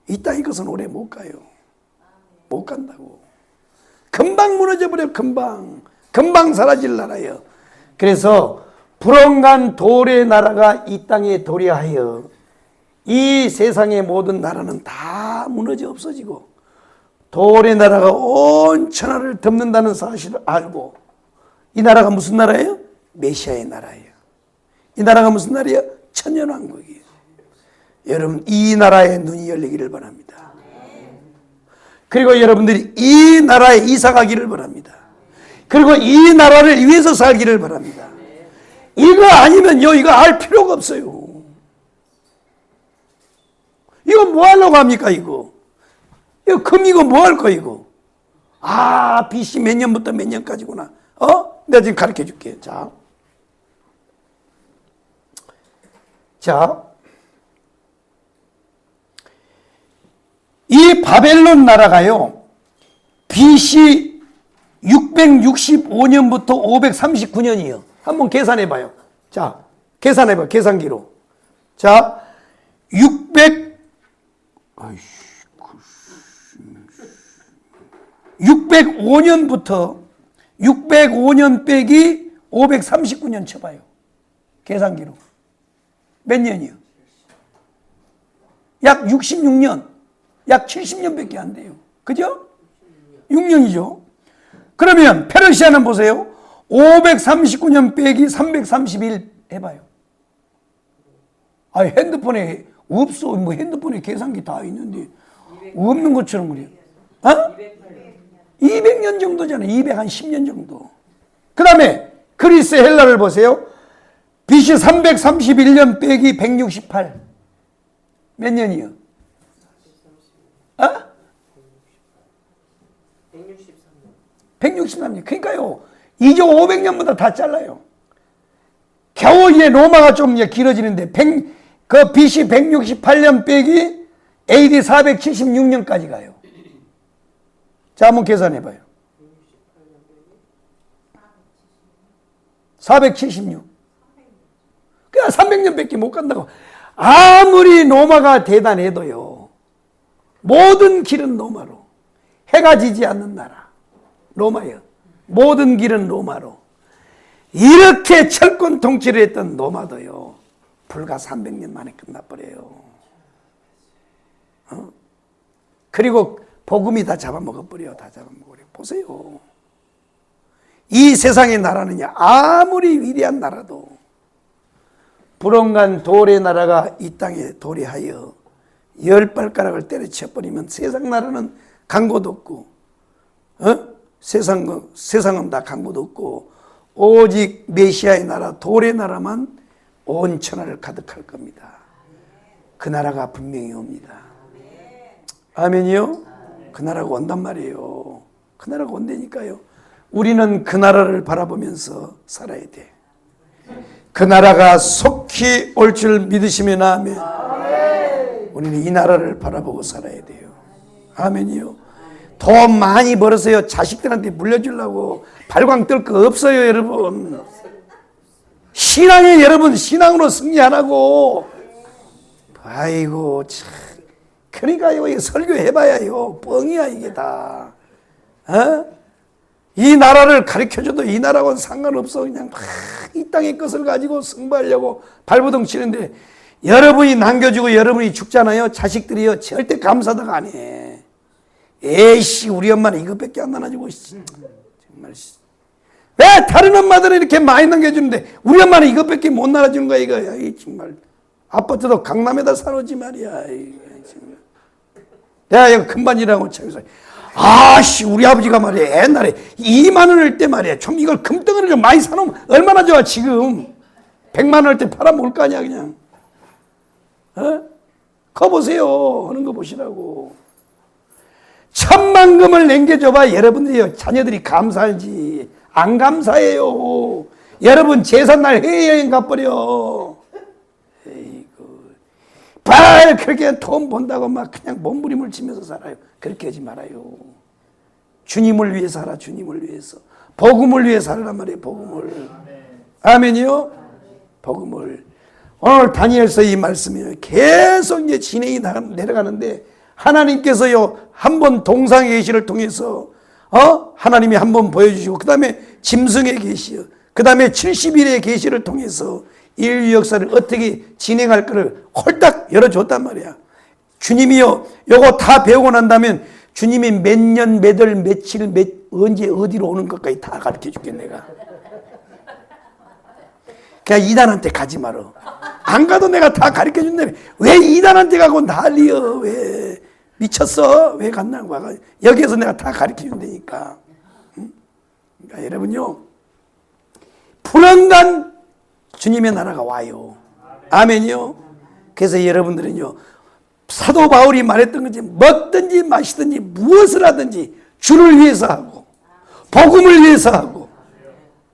이 땅의 것은 오래 못 가요. 못 간다고. 금방 무너져 버려. 금방 사라질 나라예요. 그래서 불언간 돌의 나라가 이 땅에 도래하여 이 세상의 모든 나라는 다 무너져 없어지고 돌의 나라가 온 천하를 덮는다는 사실을 알고, 이 나라가 무슨 나라예요? 메시아의 나라예요. 이 나라가 무슨 나라예요? 천년왕국이에요. 여러분, 이 나라에 눈이 열리기를 바랍니다. 그리고 여러분들이 이 나라에 이사 가기를 바랍니다. 그리고 이 나라를 위해서 살기를 바랍니다. 이거 아니면요, 이거 알 필요가 없어요. 이거 뭐 하려고 합니까, 이거? 이거 뭐 할 거야, 이거? BC 몇 년부터 몇 년까지구나. 내가 지금 가르쳐 줄게. 자. 이 바벨론 나라가요, BC 665년부터 539년이에요. 한번 계산해 봐요. 자, 계산해 봐. 계산기로. 자, 605년 빼기 539년 쳐봐요. 계산기로. 몇 년이요? 약 66년. 약 70년밖에 안 돼요. 그죠? 6년이죠. 그러면 페르시아는 보세요. 539년 빼기 331 해봐요. 핸드폰에 없어. 뭐 핸드폰에 계산기 다 있는데 없는 것처럼 그래요. 어? 200년 정도잖아요. 210년 정도. 그 다음에 그리스 헬라를 보세요. BC 331년 빼기 168. 몇 년이요? 어? 163년. 그러니까요. 이제 500년보다 다 잘라요. 겨우 이제 로마가 좀 이제 길어지는데 그 BC 168년 빼기 AD 476년까지 가요. 자, 한번 계산해 봐요. 476. 그냥 300년밖에 못 간다고. 아무리 로마가 대단해도요. 모든 길은 로마로. 해가 지지 않는 나라. 로마요. 모든 길은 로마로. 이렇게 철권 통치를 했던 로마도요. 불과 300년 만에 끝나버려요. 그리고 복음이 다 잡아먹어버려요. 다 잡아먹어버려요. 보세요. 이 세상의 나라는요. 아무리 위대한 나라도 불온간 돌의 나라가 이 땅에 도래하여 10발가락을 때려쳐버리면 세상 나라는 강고도 없고 세상은 다 강고도 없고 오직 메시아의 나라 돌의 나라만 온 천하를 가득할 겁니다. 그 나라가 분명히 옵니다. 아멘이요? 그 나라가 온단 말이에요. 그 나라가 온다니까요. 우리는 그 나라를 바라보면서 살아야 돼. 그 나라가 속히 올 줄 믿으시면 아멘. 우리는 이 나라를 바라보고 살아야 돼요. 아멘이요. 돈 많이 벌어서요 자식들한테 물려주려고 발광 뜰 거 없어요. 여러분 신앙에 여러분 신앙으로 승리 안 하고 아이고 참 그러니까요 이거 설교해봐야요 뻥이야 이게 다. 이 나라를 가르쳐줘도 이 나라하고는 상관없어. 그냥 이 땅의 것을 가지고 승부하려고 발버둥 치는데 여러분이 남겨주고 여러분이 죽잖아요. 자식들이요 절대 감사도 안 해. 에이씨 우리 엄마는 이것밖에 안 나눠주고 정말 왜 다른 엄마들은 이렇게 많이 남겨주는데 우리 엄마는 이것밖에 못 나눠주는 거야 이거. 정말 아파트도 강남에다 사놓지 말이야. 내가 이거 금반이라고 참여서 아씨 우리 아버지가 말이야 옛날에 2만 원일 때 말이야 좀 이걸 금덩어리를 많이 사놓으면 얼마나 좋아. 지금 100만 원일 때 팔아먹을 거 아니야 그냥. 거 보세요. 하는 거 보시라고. 1000만금을 남겨줘봐 여러분들이요 자녀들이 감사하지 안 감사해요. 여러분 제삿날 해외여행 가버려. 에이구 발 그렇게 돈 본다고 막 그냥 몸부림을 치면서 살아요. 그렇게 하지 말아요. 주님을 위해 살아. 주님을 위해서 복음을 위해 살아란 말이에요. 복음을. 아멘이요. 복음을. 오늘 다니엘서 이 말씀이요 계속 이제 진행이 내려가는데 하나님께서요 한번 동상의 계시를 통해서 하나님이 한번 보여주시고 그 다음에 짐승의 계시요 그 다음에 70일의 계시를 통해서 인류 역사를 어떻게 진행할 거를 홀딱 열어줬단 말이야. 주님이요 요거 다 배우고 난 다음에 주님이 몇 년 몇 월 며칠 언제 어디로 오는 것까지 다 가르쳐 줄게 내가. 그냥 이단한테 가지 마라. 안 가도 내가 다 가르쳐 준다며. 왜 이단한테 가고 난리여. 왜 미쳤어? 왜 갔냐고. 여기에서 내가 다 가르쳐 준다니까. 그러니까 여러분요 불안간 주님의 나라가 와요. 아멘이요. 그래서 여러분들은요 사도 바울이 말했던 것이 먹든지 마시든지 무엇을 하든지 주를 위해서 하고 복음을 위해서 하고.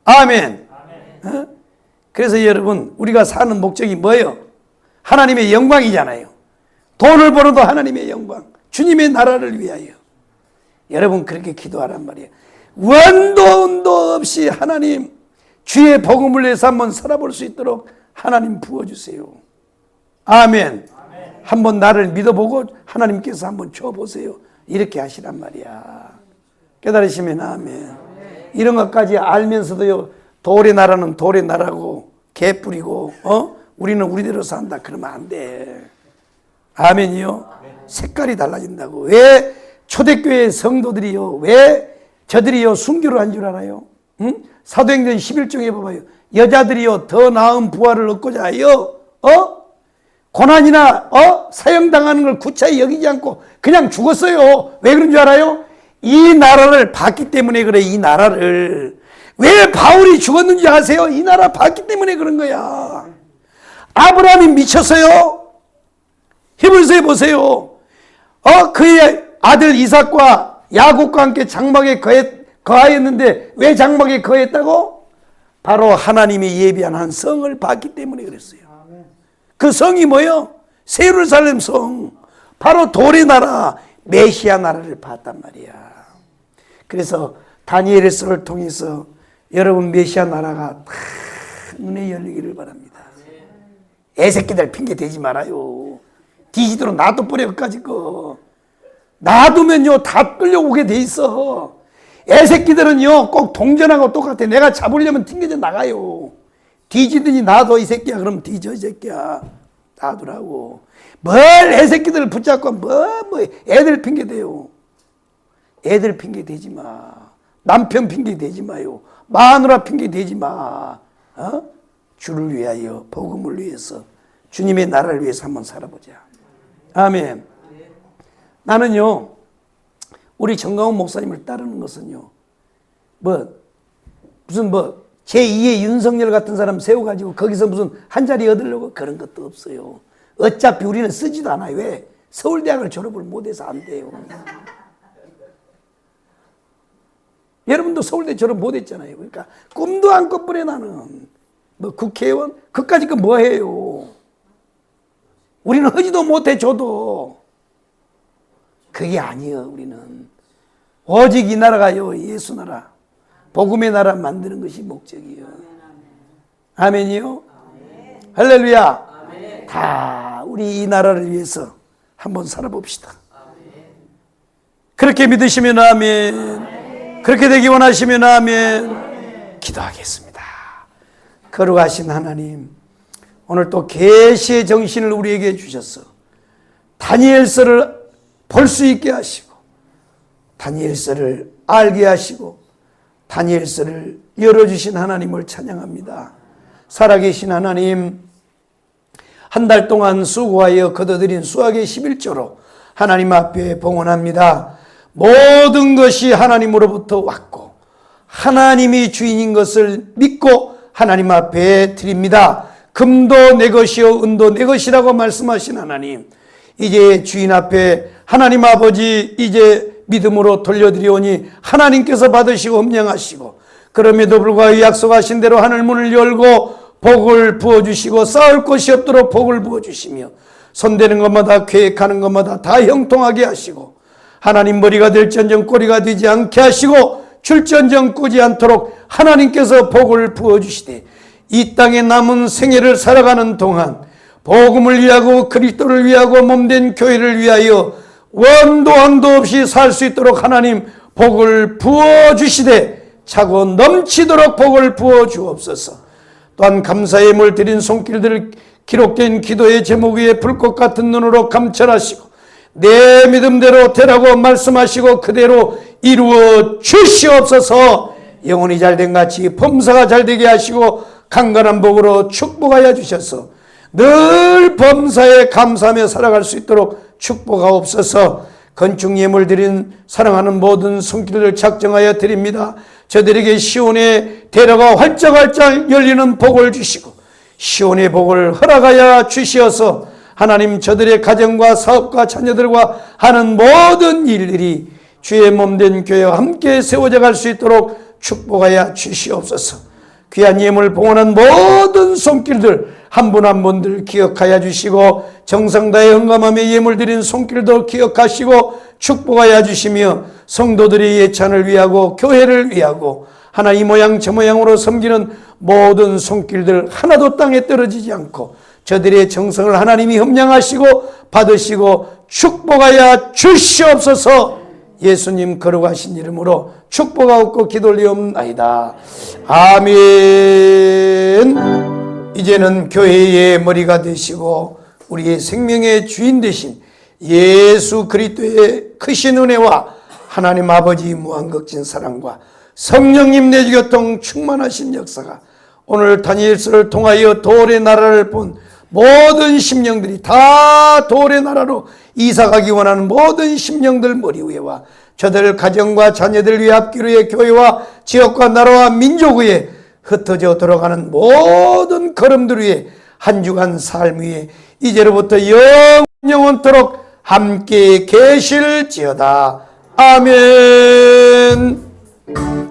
아멘. 그래서 여러분 우리가 사는 목적이 뭐예요? 하나님의 영광이잖아요. 돈을 벌어도 하나님의 영광 주님의 나라를 위하여. 여러분 그렇게 기도하란 말이에요. 원도 없이 하나님 주의 복음을 위해서 한번 살아볼 수 있도록 하나님 부어주세요. 아멘. 한번 나를 믿어보고 하나님께서 한번 줘보세요. 이렇게 하시란 말이야. 깨달으시면 아멘. 이런 것까지 알면서도요 돌의 나라는 돌의 나라고 개뿔이고 우리는 우리대로 산다 그러면 안 돼. 아멘이요. 색깔이 달라진다고. 왜 초대교회 성도들이요 왜 저들이요 순교를 한 줄 알아요? 사도행전 11장에 봐봐요. 여자들이요 더 나은 부활을 얻고자 하여 고난이나 사형당하는 걸 구차히 여기지 않고 그냥 죽었어요. 왜 그런 줄 알아요? 이 나라를 봤기 때문에 그래. 이 나라를. 왜 바울이 죽었는지 아세요? 이 나라 봤기 때문에 그런 거야. 아브라함이 미쳤어요. 히브리서에 보세요. 그의 아들 이삭과 야곱과 함께 장막에 거하였는데 왜 장막에 거했다고? 바로 하나님이 예비한 한 성을 봤기 때문에 그랬어요. 그 성이 뭐예요? 새 예루살렘 성. 바로 돌의 나라, 메시아 나라를 봤단 말이야. 그래서 다니엘서를 통해서 여러분 메시아 나라가 다 눈에 열리기를 바랍니다. 애새끼들 핑계 대지 말아요. 뒤지도록 놔둬버려 끝까지 거. 놔두면요 다 끌려오게 돼 있어. 애새끼들은요 꼭 동전하고 똑같아. 내가 잡으려면 튕겨져 나가요. 뒤지더니 놔둬 이 새끼야. 그럼 뒤져 이 새끼야. 놔두라고. 뭘 애새끼들을 붙잡고 뭐 애들 핑계 대요. 애들 핑계 대지 마. 남편 핑계 대지 마요. 마누라 핑계 대지 마. 주를 위하여, 복음을 위해서, 주님의 나라를 위해서 한번 살아보자. 아멘. 나는요 우리 정강훈 목사님을 따르는 것은요 무슨 제2의 윤석열 같은 사람 세워가지고 거기서 무슨 한 자리 얻으려고 그런 것도 없어요. 어차피 우리는 쓰지도 않아요. 왜? 서울대학을 졸업을 못해서 안 돼요. 여러분도 서울대 졸업 못했잖아요. 그러니까 꿈도 안 꿔버려. 나는 국회의원 그까짓 거 뭐해요. 우리는 하지도 못해. 줘도 그게 아니에요. 우리는 오직 이 나라가요 예수 나라, 복음의 나라 만드는 것이 목적이에요. 아멘이요? 할렐루야. 다 우리 이 나라를 위해서 한번 살아봅시다. 그렇게 믿으시면 아멘. 그렇게 되기 원하시면 아멘. 기도하겠습니다. 거룩하신 하나님, 오늘 또 계시의 정신을 우리에게 주셔서 다니엘서를 볼 수 있게 하시고 다니엘서를 알게 하시고 다니엘서를 열어주신 하나님을 찬양합니다. 살아계신 하나님, 한 달 동안 수고하여 거둬들인 수학의 11조로 하나님 앞에 봉헌합니다. 모든 것이 하나님으로부터 왔고 하나님이 주인인 것을 믿고 하나님 앞에 드립니다. 금도 내 것이요 은도 내 것이라고 말씀하신 하나님, 이제 주인 앞에 하나님 아버지 이제 믿음으로 돌려드리오니 하나님께서 받으시고 흠령하시고, 그럼에도 불구하고 약속하신 대로 하늘 문을 열고 복을 부어주시고 쌓을 곳이 없도록 복을 부어주시며 손대는 것마다 계획하는 것마다 다 형통하게 하시고 하나님 머리가 될지언정 꼬리가 되지 않게 하시고 줄지언정 꾸지 않도록 하나님께서 복을 부어주시되, 이 땅에 남은 생애를 살아가는 동안 복음을 위하고 그리스도를 위하고 몸된 교회를 위하여 원도 한도 없이 살 수 있도록 하나님 복을 부어주시되 차고 넘치도록 복을 부어주옵소서. 또한 감사의 예물 드린 손길들을 기록된 기도의 제목 위에 불꽃 같은 눈으로 감찰하시고 내 믿음대로 되라고 말씀하시고 그대로 이루어 주시옵소서. 영혼이 잘된 같이 범사가 잘되게 하시고 강건한 복으로 축복하여 주셔서 늘 범사에 감사하며 살아갈 수 있도록 축복하옵소서. 건축 예물 드린 사랑하는 모든 손길을 작정하여 드립니다. 저들에게 시온의 대로가 활짝활짝 열리는 복을 주시고 시온의 복을 허락하여 주시어서 하나님 저들의 가정과 사업과 자녀들과 하는 모든 일들이 주의 몸된 교회와 함께 세워져 갈 수 있도록 축복하여 주시옵소서. 귀한 예물 봉헌한 모든 손길들 한 분 한 분들 기억하여 주시고 정성다해 헌감하며 예물 드린 손길도 기억하시고 축복하여 주시며 성도들의 예찬을 위하고 교회를 위하고 하나 이 모양 저 모양으로 섬기는 모든 손길들 하나도 땅에 떨어지지 않고 저들의 정성을 하나님이 흠량하시고 받으시고 축복하여 주시옵소서. 예수님 거룩하신 이름으로 축복하옵고 기도리옵나이다. 아멘. 이제는 교회의 머리가 되시고 우리의 생명의 주인 되신 예수 그리스도의 크신 은혜와 하나님 아버지 무한극진 사랑과 성령님 내주교통 충만하신 역사가 오늘 다니엘서를 통하여 돌의 나라를 본 모든 심령들이 다 돌의 나라로 이사가기 원하는 모든 심령들 머리 위에와 저들 가정과 자녀들 위에 앞길 위에 교회와 지역과 나라와 민족 위에 흩어져 들어가는 모든 걸음들 위에 한 주간 삶 위에 이제로부터 영원토록 함께 계실지어다. 아멘.